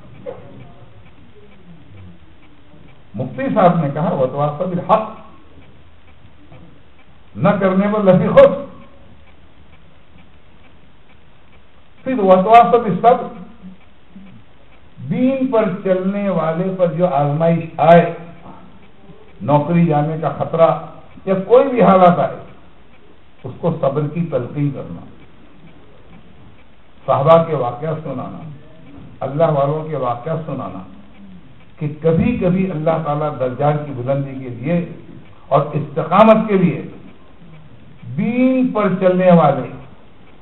مفتی صاحب نے کہا وتواصوا بالحق, نہ کرنے پر لفی خود, پھر وتواصوا بالصبر, دین پر چلنے والے پر جو آزمائش آئے نوکری جانے کا خطرہ یا کوئی بھی حالات آئے اس کو صبر کی تلقین کرنا، صحابہ کے واقعات سنانا، اللہ والوں کے واقعات سنانا کہ کبھی کبھی اللہ تعالیٰ درجات کی بلندی کے لیے اور استقامت کے لیے دین پر چلنے والے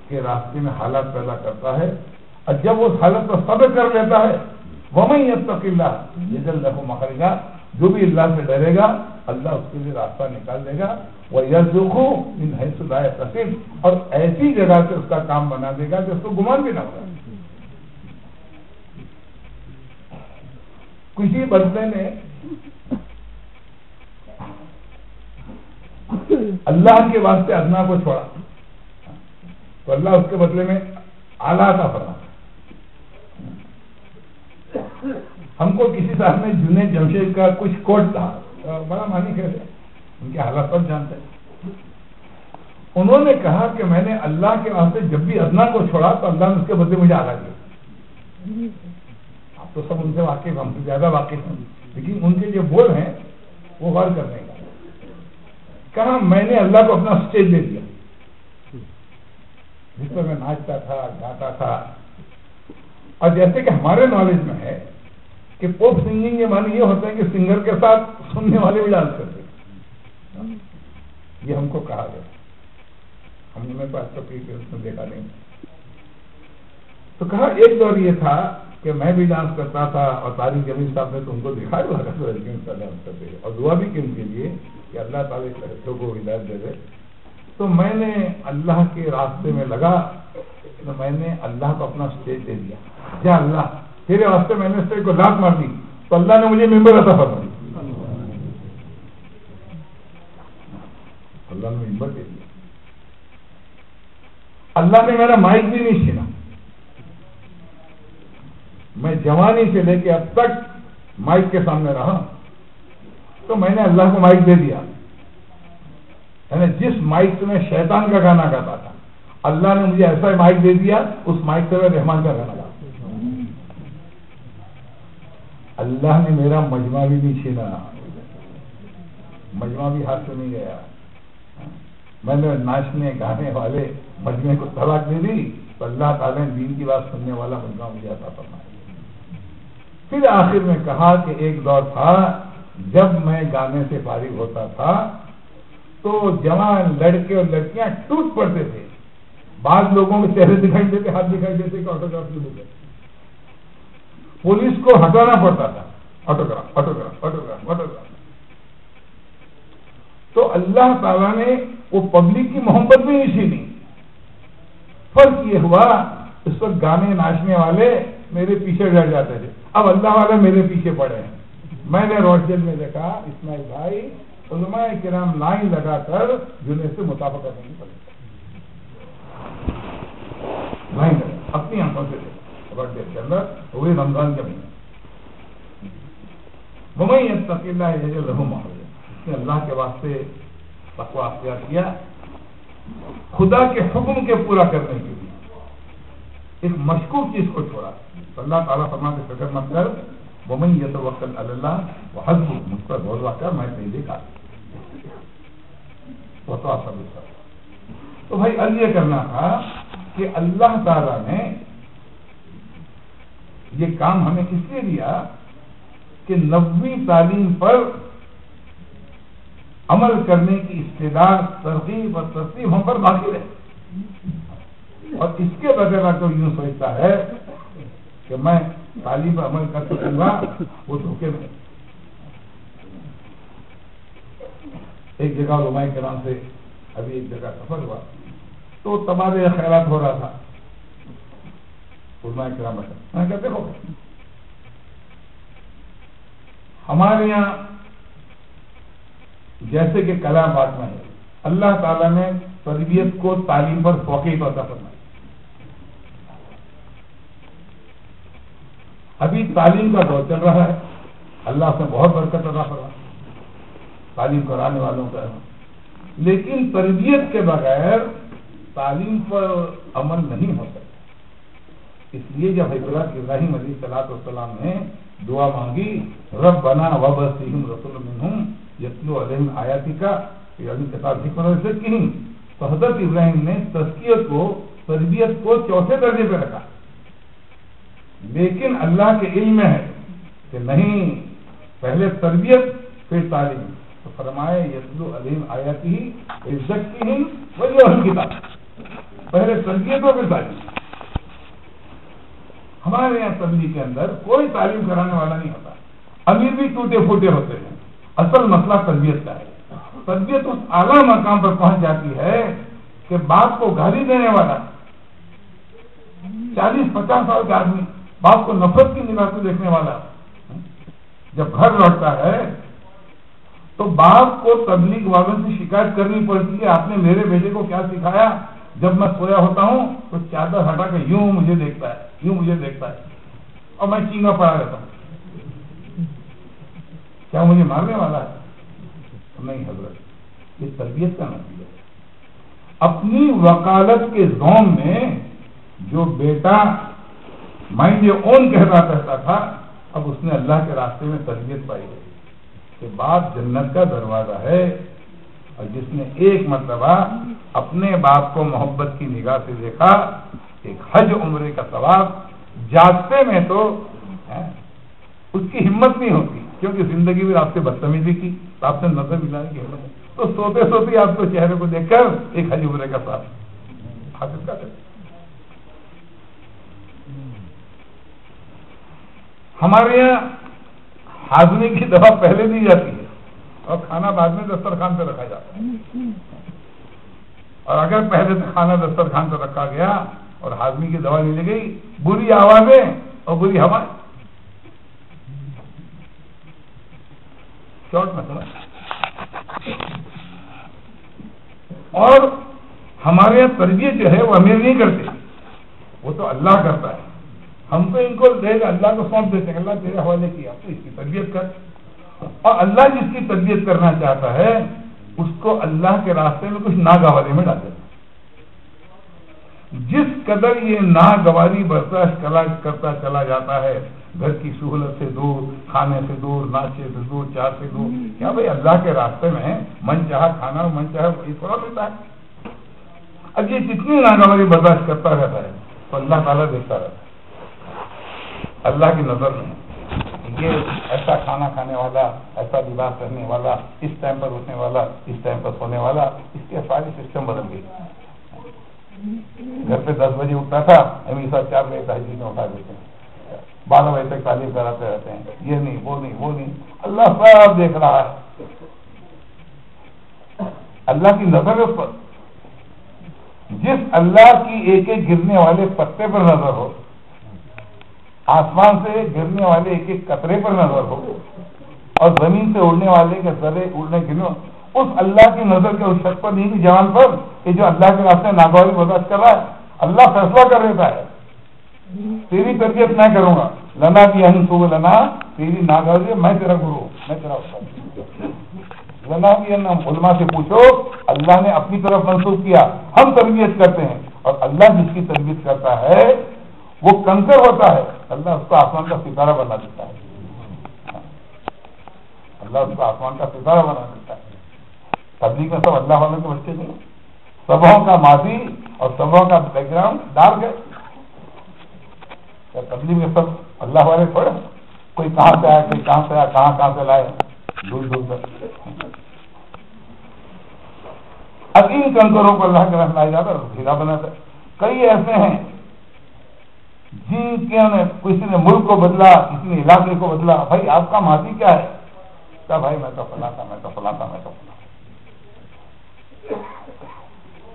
کے راستے میں حالات پیدا کرتا ہے، اور جب اس حالت پر صبر کر لیتا ہے وَمَن يَتَّقِ اللَّهَ يَجْعَل لَّهُ مَخْرَجًا، جو بھی اللہ سے ڈرے گا اللہ اس کے لیے راستہ نکال دے گا، وَيَرْزُقْهُ مِنْ حَيْثُ لَا يَحْتَسِبُ، اور ایسی جگہ سے اس کا کام بنا دے گا کہ اس کو گمان بھی نہ ہوگا۔ کسی بندے نے اللہ کے واسطے ادنا کو چھوڑا تو اللہ اس کے بدلے میں اعلیٰ کا فرماتا۔ ہم کو کسی صاحب نے جنید جمشید کا کچھ کوٹ تھا، بڑا مانی کہتے ہیں، ان کے حالات سب جانتے ہیں۔ انہوں نے کہا کہ میں نے اللہ کے واسطے جب بھی ادنا کو چھوڑا تو اللہ نے اس کے بدلے مجھے اعلیٰ دیا۔ آپ تو سب ان سے واقف، ہم سے زیادہ واقف ہیں، لیکن ان کے جو بول ہیں وہ غور کرنے کا۔ کہا میں نے اللہ کو اپنا اسٹیج دے دیا جس پر میں ناچتا تھا، گاتا تھا، اور جیسے کہ ہمارے نالج میں ہے کہ پوپ سنگنگ کے معنی یہ ہوتا ہے کہ سنگر کے ساتھ سننے والے بھی ڈانس کرتے ہیں، یہ ہم کو کہا گیا، ہم نے تو آج تک اس میں دیکھا نہیں۔ تو کہا ایک دور یہ تھا کہ میں بھی ڈانس کرتا تھا اور طارق جمیل صاحب نے تم کو دکھا ڈانس کرتے اور دعا بھی کی ان کے لیے کہ اللہ تعالیٰ اس بچوں کو ہدایت دے دے۔ تو میں نے اللہ کے راستے میں لگا تو میں نے اللہ کو اپنا اسٹیج دے دیا، یا اللہ تیرے واسطے میں نے اسٹیج کو لات مار دی تو اللہ نے مجھے ممبر عطا فرما دیا، اللہ نے ممبر دے دیا۔ اللہ نے میرا مائک بھی نہیں چھینا، میں جوانی سے لے کے اب تک مائک کے سامنے رہا تو میں نے اللہ کو مائک دے دیا، یعنی جس مائک سے میں شیطان کا گانا گاتا تھا اللہ نے مجھے ایسا مائک دے دیا، اس مائک سے میں رحمان کا گانا گاتا۔ اللہ نے میرا مجمع بھی نہیں چھینا، مجمع بھی ہاتھ سے نہیں گیا، میں نے ناچنے گانے والے مجمع کو طلاق دے دی تو اللہ تعالیٰ نے دین کی بات سننے والا مجمع مجھے عطا فرمایا۔ پھر آخر میں کہا کہ ایک دور تھا جب میں گانے سے فارغ ہوتا تھا تو جوان لڑکے اور لڑکیاں ٹوٹ پڑتے تھے، بعض لوگوں کے چہرے دکھائی دیتے، ہاتھ دکھائی دیتے کہ آٹوگراف کی بک ہے، پولیس کو ہٹانا پڑتا تھا، آٹوگراف آٹوگراف آٹوگراف آٹوگراف۔ تو اللہ تعالیٰ نے وہ پبلک کی محبت بھی نہیں چھینی، فرق یہ ہوا اس وقت گانے ناچنے والے میرے پیچھے ڈر جاتے تھے، اب اللہ والے میرے پیچھے پڑے ہیں۔ میں نے روڈ میں دیکھا اسماعیل بھائی علماء کرام لائن لگا کر جنہیں سے مطابقت نہیں پڑی، لائن اپنی آنکھوں سے روڈ کے اندر وہی رمضان کے مہینے وَمَن يَتَّقِ اللَّهَ يَجْعَل لَّهُ مَخْرَجًا، اس نے اللہ کے واسطے تقویٰ اختیار کیا خدا کے حکم کے پورا کرنے کے لیے، ایک مشکوک چیز کو چھوڑا تو اللہ تعالیٰ فرماتے فکر مت کر وَمَن يَتَوَکَّلْ عَلَى اللَّهِ وَحَسْبُهُ، مجھ پر بھروسہ کر میں تجھے دیکھا۔ تو بھائی عرض یہ کرنا تھا کہ اللہ تعالیٰ نے یہ کام ہمیں اس لیے دیا کہ نبوی تعلیم پر عمل کرنے کی استعداد، ترغیب اور ترتیب ہم پر باقی رہے، اور اس کے بغیر تو یوں سوچتا ہے کہ میں تعلیم پر عمل کر سکوں گا، وہ دھوکے میں۔ ایک جگہ علماء کرام سے ابھی ایک جگہ سفر ہوا تو تبادلہ خیرات ہو رہا تھا، علماء کرام میں نے کہا دیکھو ہمارے یہاں جیسے کہ کلام بات میں ہے اللہ تعالیٰ نے تربیت کو تعلیم پر فوقیت عطا فرمائی، ابھی تعلیم کا دور چل رہا ہے، اللہ سے بہت برکت عطا فرمائے تعلیم کرانے والوں کا، لیکن تربیت کے بغیر تعلیم پر عمل نہیں ہو سکتا۔ اس لیے جب حضرت ابراہیم علیہ السلام نے دعا مانگی ربنا وابعث فیہم رسولا منہم یتلو علیہم آیاتک یعنی کتاب حکمت و عزت کی نہیں. تو حضرت ابراہیم نے تزکیت کو تربیت کو چوتھے درجے پہ رکھا، لیکن اللہ کے علم میں ہے کہ نہیں، پہلے تربیت پھر تعلیم. تو فرمائے یتلو علیہم آیاتہ ویزکیہم ویعلمہم الکتاب، پہلے تربیت ہو پھر تعلیم. ہمارے یہاں تبلیغ کے اندر کوئی تعلیم کرانے والا نہیں ہوتا، امیر بھی ٹوٹے پھوٹے ہوتے ہیں. اصل مسئلہ تربیت کا ہے. تربیت اس اعلیٰ مقام پر پہنچ جاتی ہے کہ باپ کو گالی دینے والا 40-50 سال کا آدمی باپ کو نفرت کی نگاہ سے دیکھنے والا جب گھر لوٹتا ہے تو باپ کو تبلیغ والوں سے شکایت کرنی پڑتی ہے، آپ نے میرے بیٹے کو کیا سکھایا؟ جب میں سویا ہوتا ہوں تو چادر ہٹا کے یوں مجھے دیکھتا ہے، یوں مجھے دیکھتا ہے اور میں چینگا پڑا رہتا ہوں. کیا مجھے مارنے والا ہے؟ نہیں حضرت، یہ تربیت کا نتیجہ ہے. اپنی وکالت کے زوم میں جو بیٹا مائنڈ یور اون کہتا رہتا تھا، اب اس نے اللہ کے راستے میں تربیت پائی ہے کہ باپ جنت کا دروازہ ہے. اور جس نے ایک مرتبہ اپنے باپ کو محبت کی نگاہ سے دیکھا، ایک حج عمرے کا ثواب جاگتے میں تو اس کی ہمت نہیں ہوتی، کیونکہ زندگی میں آپ سے بدتمیزی کی، آپ سے نظر ملانے کی ہمت ہے، تو سوتے سوتے آپ کو چہرے کو دیکھ کر ایک حج عمرے کا ثواب حاصل کر سکتے. ہمارے یہاں ہاضمے کی دوا پہلے دی جاتی ہے اور کھانا بعد میں دسترخوان پہ رکھا جاتا ہے. اور اگر پہلے سے کھانا دسترخوان پہ رکھا گیا اور ہاضمے کی دوا نہیں لی گئی، بری آوازیں اور بری ہوائیں. شارٹ میں سمجھ. اور ہمارے یہاں تربیت جو ہے وہ امیر نہیں کرتے، وہ تو اللہ کرتا ہے. ہم تو ان کو دے گا، اللہ کو سونپ دیتے ہیں، اللہ تیرے حوالے کیا، تو اس کی تربیت کر. اور اللہ جس کی تربیت کرنا چاہتا ہے اس کو اللہ کے راستے میں کچھ ناگواری میں ڈال دیتا ہے. جس قدر یہ ناگواری برداشت کرتا چلا جاتا ہے، گھر کی سہولت سے دور، کھانے سے دور، ناشتے سے دور، چائے سے دور، کیا بھائی اللہ کے راستے میں من چاہا کھانا اور من چاہا یہ تھوڑا ملتا ہے. اب یہ جتنی ناگواری برداشت کرتا رہتا ہے تو اللہ تعالیٰ دیکھتا رہتا ہے. اللہ کی نظر میں یہ ایسا کھانا کھانے والا، ایسا لباس پہننے والا، اس ٹائم پر اٹھنے والا، اس ٹائم پر سونے والا، اس کے ساری سسٹم بدل گئی. گھر پہ 10 بجے اٹھتا تھا، امیر صاحب 4 بجے تہجد میں اٹھا دیتے ہیں، 12 بجے تک تعلیم کراتے رہتے ہیں، یہ نہیں وہ نہیں وہ نہیں. اللہ سب دیکھ رہا ہے. اللہ کی نظر اس پر. جس اللہ کی ایک ایک گرنے والے پتے پر نظر ہو، آسمان سے گرنے والے ایک ایک قطرے پر نظر ہو، اور زمین سے اڑنے والے کے ذرے اڑنے گرنے، اس اللہ کی نظر کے اس شخص پر نہیں بھی جوان پر کہ جو اللہ کے راستے ناگواری برداشت کر رہا ہے. اللہ فیصلہ کر دیتا ہے، تیری تربیت میں کروں گا، لنا بھی انسو لنا، تیری ناگواری میں تیرا گرو، میں تیرا استاد. لنا بھی علماء سے پوچھو، اللہ نے اپنی طرف منسوخ کیا، ہم تربیت کرتے ہیں. اور اللہ جس کی تربیت کرتا ہے وہ کنکر ہوتا ہے، اللہ اس کو آسمان کا ستارہ بنا دیتا ہے. اللہ اس کو آسمان کا ستارہ بنا دیتا ہے. تبلیغ میں سب اللہ والوں کے بچے نہیں، سبوں کا ماضی اور سبوں کا بیک گراؤنڈ ڈال گئے. تبلیغ میں سب اللہ والے تھوڑے، کوئی کہاں سے آیا، کوئی کہاں سے آیا، کہاں سے لائے، دور دور سے. اب ان کنکروں کو اللہ کے رحم لایا جاتا ہے، ہیرا بناتا ہے. کئی ایسے ہیں جن کے کسی نے ملک کو بدلا، کسی نے علاقے کو بدلا. بھائی آپ کا ماضی کیا ہے؟ کیا بھائی میں تو فلاں تھا، میں تو فلاں تھا، میں تو فلاں.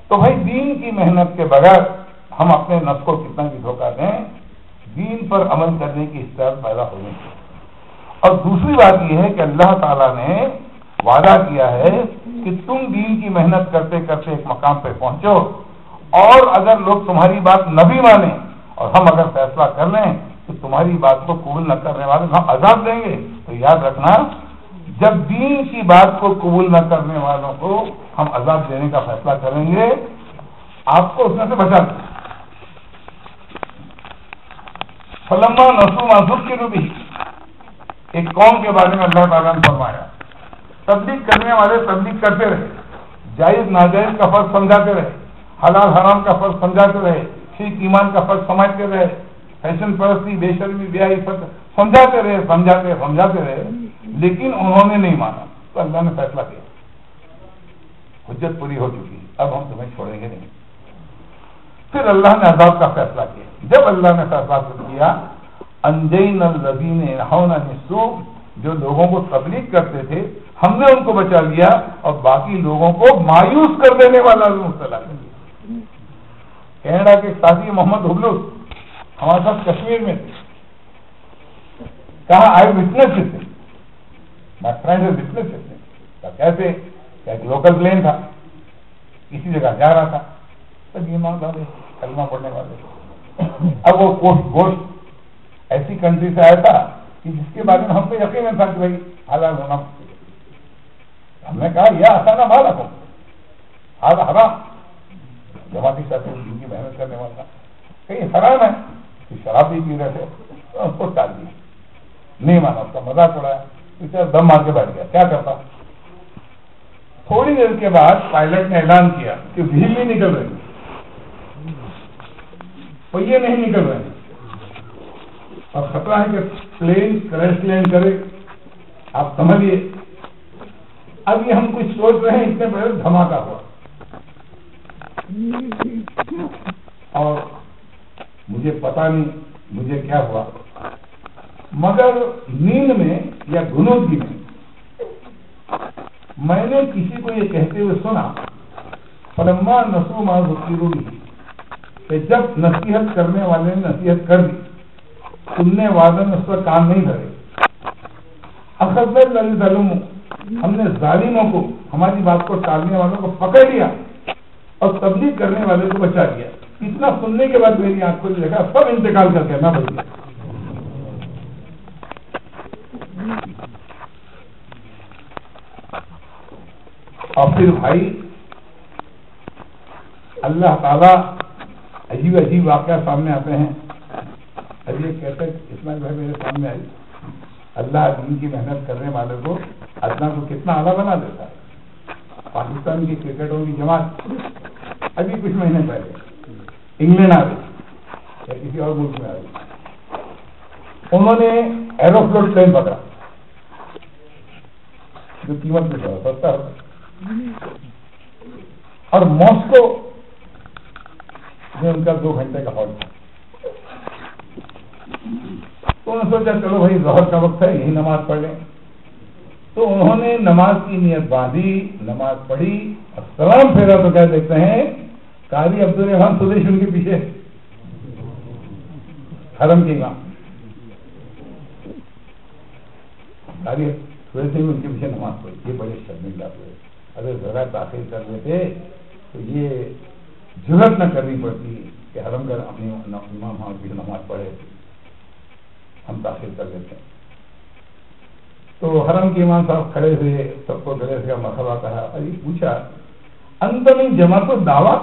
تو بھائی دین کی محنت کے بغیر ہم اپنے نفس کو کتنا بھی دھوکہ دیں، دین پر عمل کرنے کی استعداد پیدا ہونی چاہیے. اور دوسری بات یہ ہے کہ اللہ تعالیٰ نے وعدہ کیا ہے کہ تم دین کی محنت کرتے کرتے ایک مقام پہ پہنچو، اور اگر لوگ تمہاری بات نہ بھی مانیں اور ہم اگر فیصلہ کر لیں کہ تمہاری بات کو قبول نہ کرنے والے ہم عذاب دیں گے، تو یاد رکھنا جب دین کی بات کو قبول نہ کرنے والوں کو ہم عذاب دینے کا فیصلہ کریں گے، آپ کو اس میں سے بچا دیں. فلما نسوا ما ذکروا به، ایک قوم کے بارے میں اللہ تعالیٰ نے فرمایا تبلیغ کرنے والے تبلیغ کرتے رہے، جائز ناجائز کا فرق سمجھاتے رہے، حلال حرام کا فرق سمجھاتے رہے، شرک ایمان کا فرق سمجھتے رہے، فیشن پرستی، بے شرمی، بے حیائی فرق سمجھاتے رہے، لیکن انہوں نے نہیں مانا تو اللہ نے فیصلہ کیا، حجت پوری ہو چکی، اب ہم تمہیں چھوڑیں گے نہیں۔ پھر اللہ نے عذاب کا فیصلہ کیا۔ جب اللہ نے فیصلہ کیا انجینا الذین ینہون عن السوء، جو لوگوں کو تبلیغ کرتے تھے ہم نے ان کو بچا لیا، اور باقی لوگوں کو مایوس کر دینے والا مبتلا کر دیا۔ کینیڈا کے ساتھی محمد حبلوس ہمارے ساتھ کشمیر میں تھے، کہا I witness it, my friend has witness it. کیسے؟ ایک لوکل پلین تھا، کسی جگہ جا رہا تھا، تب ایمان والے کلمہ پڑھنے والے، اب وہ گوشت ایسی کنٹری سے آیا تھا کہ جس کے بارے میں ہم کو یقین تھا کہ بھائی حلال ہونا، ہم نے کہا یہ آسانہ مال رکھو، حال حرام، جماعتی ساتھ ان کی محنت کرنے والا کہیں حرام ہے کہ شراب بھی پی رہے تھے، اس کو ٹال دیا، نہیں مانا، اس کا مذاق اڑایا، دم مار کے بیٹھ گیا، کیا کرتا۔ تھوڑی دیر کے بعد پائلٹ نے اعلان کیا کہ وہیل نہیں نکل رہے، پہیے نہیں نکل رہے، اور خطرہ ہے کہ پلین کریش لینڈ کرے، آپ سمجھیے۔ اب یہ ہم کچھ سوچ رہے ہیں، اتنے بڑے دھماکہ ہوا، اور مجھے پتا نہیں مجھے کیا ہوا، مگر نیند میں یا گنودگی میں نے کسی کو یہ کہتے ہوئے سنا، فلما نسوا ما ذکروا به، کہ جب نصیحت کرنے والے نے نصیحت کر دی، سننے والوں نے اس پر کام نہیں دھرے، اخذنا الذین ظلموا، ہم نے ظالموں کو، ہماری بات کو ٹالنے والوں کو پکڑ لیا اور تبلیغ کرنے والے کو بچا لیا۔ اتنا سننے کے بعد میری آنکھ کو دیکھا، سب انتقال کر کے نہ بچ گیا۔ اور پھر بھائی اللہ تعالیٰ عجیب عجیب واقعہ سامنے آتے ہیں۔ ابھی ایک کہتے اسماعیل بھائی میرے سامنے آئی، اللہ دین کی محنت کرنے والے کو ادنا کو کتنا اعلیٰ بنا دیتا ہے۔ پاکستان کی کرکٹوں کی جماعت ابھی کچھ مہینے پہلے انگلینڈ آ گئی یا کسی اور ملک میں آ گئی، انہوں نے ایروفلوٹ پلین پکڑا جو قیمت میں سستا ہوتا، اور ماسکو میں ان کا 2 گھنٹے کا ہالٹ تھا، تو انہوں نے سوچا چلو بھائی ظہر کا وقت ہے، یہی نماز پڑھ لیں، تو انہوں نے نماز کی نیت باندھی، نماز پڑھی اور سلام پھیرا تو کیا دیکھتے ہیں قاری عبدالرحمان سدیش ان کے پیچھے، حرم کے امام قاری سدیش ان کے پیچھے نماز پڑھی۔ یہ بڑے شرمندہ ہوئے، اگر ذرا تاخیر کر لیتے تو یہ جرأت نہ کرنی پڑتی کہ حرم کا اپنے امام وہاں کی نماز پڑھے، ہم تاخیر کر لیتے ہیں۔ تو حرم کے امام صاحب کھڑے ہوئے، سب کو گلے سے مرحبا کہا، اور یہ پوچھا انت من جماعت الدعوت،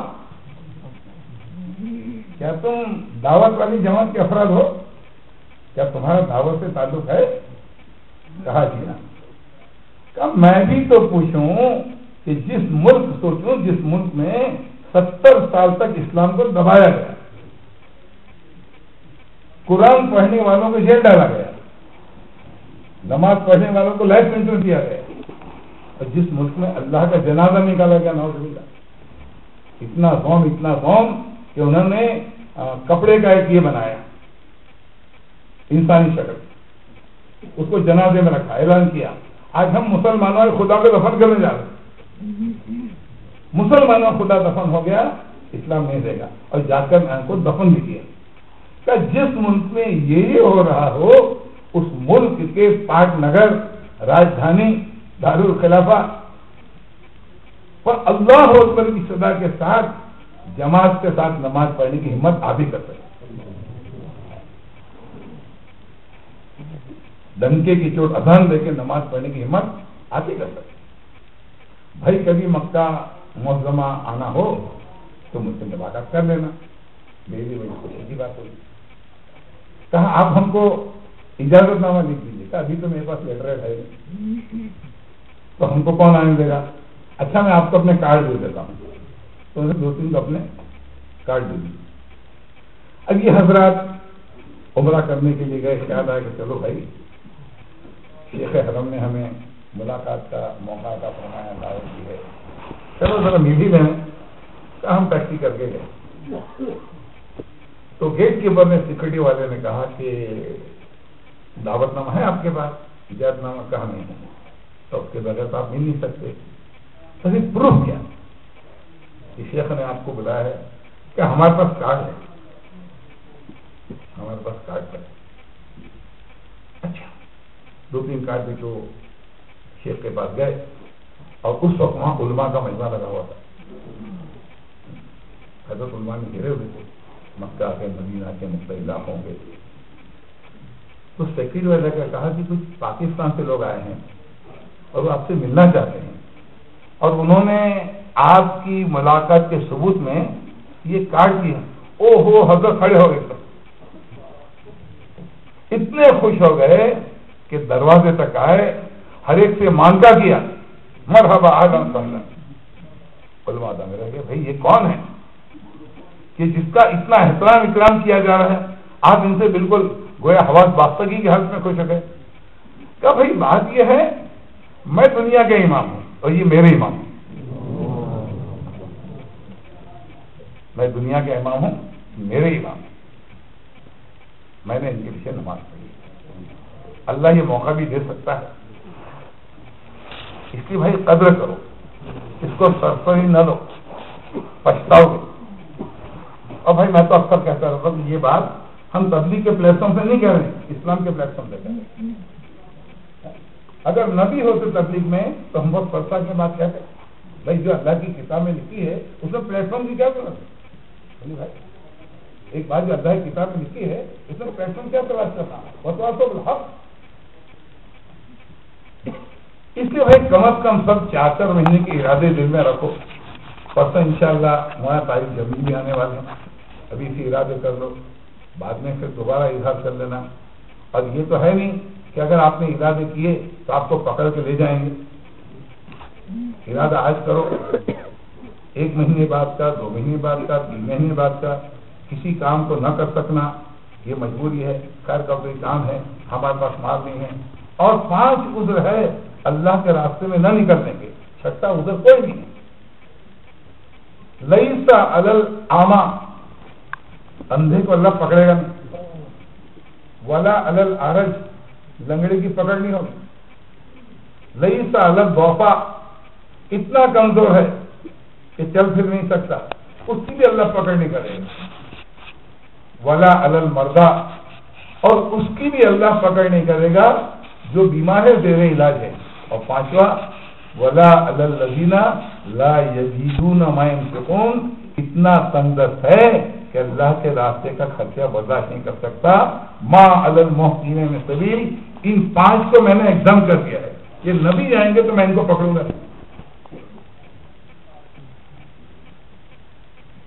کیا تم دعوت والی جماعت کے افراد ہو؟ کیا تمہارا دعوت سے تعلق ہے؟ کہا جی ہاں۔ کہا میں بھی تو پوچھوں کہ جس ملک میں 70 سال تک اسلام کو دبایا گیا، قرآن پڑھنے والوں کو جیل ڈالا گیا، نماز پڑھنے والوں کو لائف سینٹر دیا گیا، اور جس ملک میں اللہ کا جنازہ نکالا گیا، نعوذ باللہ، اتنا قوم کہ انہوں نے کپڑے کا ایک یہ بنایا انسانی شکل، اس کو جنازے میں رکھا، اعلان کیا آج ہم مسلمانوں کے خدا کو دفن کرنے جا رہے ہیں، مسلمانوں خدا دفن ہو گیا، اسلام نہیں دے گا، اور جا کر ان کو دفن بھی کیا۔ کہ جس ملک میں یہ ہو رہا ہو اس ملک کے پاک نگر راجدھانی دارالخلافہ پر اللہ اکبر کی صدا کے ساتھ جماعت کے ساتھ نماز پڑھنے کی ہمت آپ ہی کر سکتے، ڈنکے کی چوٹ اذان دے کے نماز پڑھنے کی ہمت آپ ہی کر سکتے۔ بھائی کبھی مکہ معظمہ آنا ہو تو مجھ سے ملاقات کر لینا، میری بڑی خوشی کی بات ہوگی۔ کہا آپ ہم کو اجازت نامہ لکھ دیجیے، ابھی تو میرے پاس لیٹر ہے، تو ہم کو کون آنے دے گا؟ اچھا میں آپ کو اپنے کارڈ دے دیتا ہوں. تو انہیں 2-3 کو اپنے کارڈ دے دی. اب یہ حضرات عمرہ کرنے کے لیے گئے. خیال آیا کہ چلو بھائی شیخ حرم نے ہمیں ملاقات کا موقع کا فرمایا، دعوت کی ہے، چلو ذرا مل ہی لیں. ہم ٹیکسی کر کے گئے. تو گیٹ کے اوپر میں سیکورٹی والے نے کہا کہ دعوت نامہ ہے آپ کے پاس؟ اجازت نامہ. کہا نہیں ہے. تو اس کے بغیر تو آپ مل نہیں سکتے. تو پروف کیا کہ شیخ نے آپ کو بلایا ہے؟ کہ ہمارے پاس کارڈ ہے، ہمارے پاس کارڈ ہے. اچھا 2-3 کارڈ بھی تو شیخ کے پاس گئے. اور اس وقت وہاں علماء کا مجمع لگا ہوا تھا. حضرت علماء نے گھیرے ہوئے تھے، مکہ کے، مدینہ کے مختلف علاقوں کے. تو سیکرٹری والے نے کہا کہ کچھ پاکستان سے لوگ آئے ہیں اور وہ آپ سے ملنا چاہتے ہیں، اور انہوں نے آپ کی ملاقات کے ثبوت میں یہ کارڈ دیا. او ہو حضرت کھڑے ہو گئے. اتنے خوش ہو گئے کہ دروازے تک آئے، ہر ایک سے مانکا کیا، مرحبا اہلا وسہلا. علماء دنگ رہ گئے، بھائی یہ کون ہے کہ جس کا اتنا احترام اکرام کیا جا رہا ہے؟ آپ ان سے بالکل گویا حواس باختگی کی حالت میں خوش ہو گئے. کہ بھائی بات یہ ہے میں دنیا کے امام ہوں اور یہ میرے امام ہیں. میں دنیا کے امام ہوں، میرے امام ہیں. میں نے ان کے پیچھے نماز پڑھی. اللہ یہ موقع بھی دے سکتا ہے، اس کی بھائی قدر کرو، اس کو سرسری نہ لو، پچھتاؤ گے. اور بھائی میں تو اکثر کہتا رہتا ہوں یہ بات ہم تبلیغ کے پلیٹ فارم سے نہیں کہہ رہے، اسلام کے پلیٹ فارم سے کہہ رہے ہیں. اگر نبی ہوتے تبلیغ میں تو ہم بہت فرسا کی بات کہتے ہیں. بھائی جو اللہ کی کتاب میں لکھی ہے اس میں پلیٹ فارم کی کیا ضرورت ہے؟ بھائی ایک بات جو اللہ کی کتاب میں لکھی ہے اس میں پلیٹ فارم کیا تلاش کرنا؟ وتواصوا بالحق. اس لیے بھائی کم از کم سب 4 مہینے کے ارادے دل میں رکھو. پرسوں انشاءاللہ ہمارا تاریخ جمیل بھی آنے والے ہیں. ابھی سے ارادے کر لو، بعد میں پھر دوبارہ اظہار کر لینا. اور یہ تو ہے نہیں کہ اگر آپ نے ارادے کیے تو آپ کو پکڑ کے لے جائیں گے. ارادہ آج کرو، 1 مہینے بعد کا، 2 مہینے بعد کا، 3 مہینے بعد کا. کسی کام کو نہ کر سکنا یہ مجبوری ہے، خیر کا کوئی کام ہے، ہمارے پاس مال نہیں ہے. اور 5 عذر ہے اللہ کے راستے میں نہ نکلنے کے. 6واں عذر کوئی نہیں ہے. لیس علی الاعمى، اندھے کو اللہ پکڑے گا نہیں. ولا علی الاعرج، لنگڑے کی پکڑ نہیں ہوگی. لیس علی الضعفاء، اتنا کمزور ہے کہ چل پھر نہیں سکتا، اس کی بھی اللہ پکڑ نہیں کرے گا. ولا علی المرضى، اور اس کی بھی اللہ پکڑ نہیں کرے گا جو بیمار ہے، زیر علاج ہے. اور 5واں ولا علی الذین لا یجدون ما ينفقون، اتنا تنگدست ہے کہ اللہ کے راستے کا خرچہ برداشت نہیں کر سکتا. ما علی المحسنین من سبیل، ان 5 کو میں نے ایگزام کر دیا ہے. یہ نبی جائیں گے تو میں ان کو پکڑوں گا.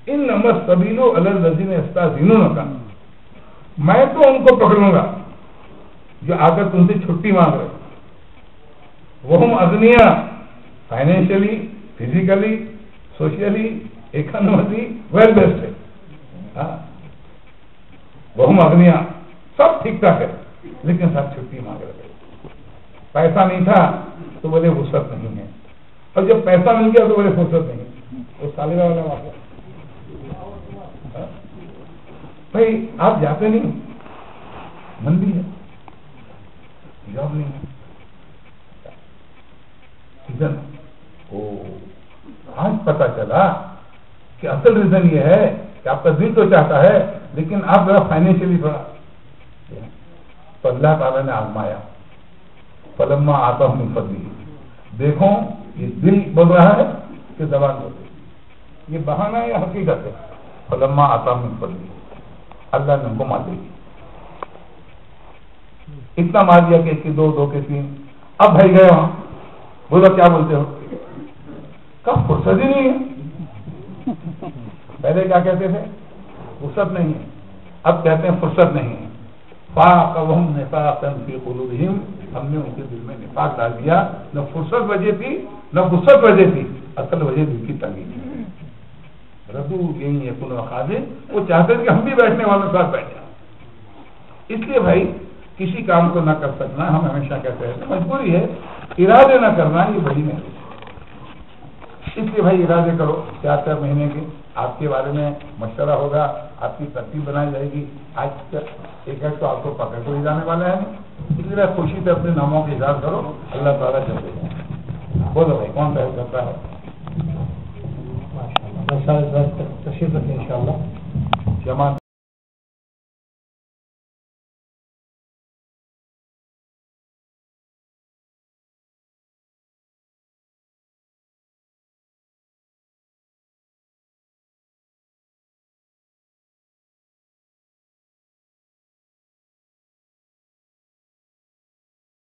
انما السبیل علی الذین یستأذنونک، میں تو ان کو پکڑوں گا جو آ کر تم سے چھٹی مانگ رہے. وہم اغنیاء، financially, physically, socially, economically well based ہے. وہم اغنیاء، سب ٹھیک ٹھاک ہے، لیکن سب چھٹی مانگ رہے. پیسہ نہیں تھا تو بولے فرصت نہیں ہے، اور جب پیسہ مل گیا تو بولے فرصت نہیں ہے. وہ سالگرہ والا واقعہ. بھائی آپ جاتے نہیں، مندی ہے، جاب نہیں ہے. آج پتا چلا کہ اصل ریزن یہ ہے کہ آپ کا دل تو چاہتا ہے لیکن آپ ذرا فائنینشلی تھوڑا. تو اللہ تعالیٰ نے آزمایا. فلما آتا ہوں من فضلہ، دیکھو یہ دل بول رہا ہے کہ زبان بول رہی ہے، یہ بہانہ ہے یا حقیقت ہے. فلما آتا ہوں من فضلہ، اللہ نے ان کو مار دی. اتنا مار دیا کہ 1 کی 2، 2 کے 3. اب بھائی گئے وہاں، بولو کیا بولتے ہو؟ کب فرصت ہی نہیں ہے. پہلے کیا کہتے تھے؟ فرصت نہیں ہے. اب کہتے ہیں فرصت نہیں ہے. فَأَعْقَبَهُمْ نِفَاقًا فِي قُلُوبِهِمْ، ہم نے ان کے دل میں نفاق ڈال دیا. نہ فرصت وجہ تھی نہ وسعت وجہ تھی، اصل وجہ دل کی تنگی تھی. ردو یہی ہے کل وقاض، وہ چاہتے تھے کہ ہم بھی بیٹھنے والوں کے ساتھ بیٹھے. اس لیے بھائی کسی کام کو نہ کر سکنا، ہم ہمیشہ کہتے ہیں مجبوری ہے، ارادے نہ کرنا یہ بڑی نہیں. اس لیے بھائی ارادے کرو. 4 مہینے کے آپ کے بارے میں مشورہ ہوگا، آپ کی ترتیب بنائی جائے گی. آج ایک ہے تو آپ کو پکڑ کو ہی جانے والا ہے، اس لیے خوشی سے اپنے ناموں کا اظہار کرو. اللہ تعالیٰ چلے جائیں. بولو بھائی کون پہل کرتا ہے؟ تشریف رکھیں انشاءاللہ. جماعت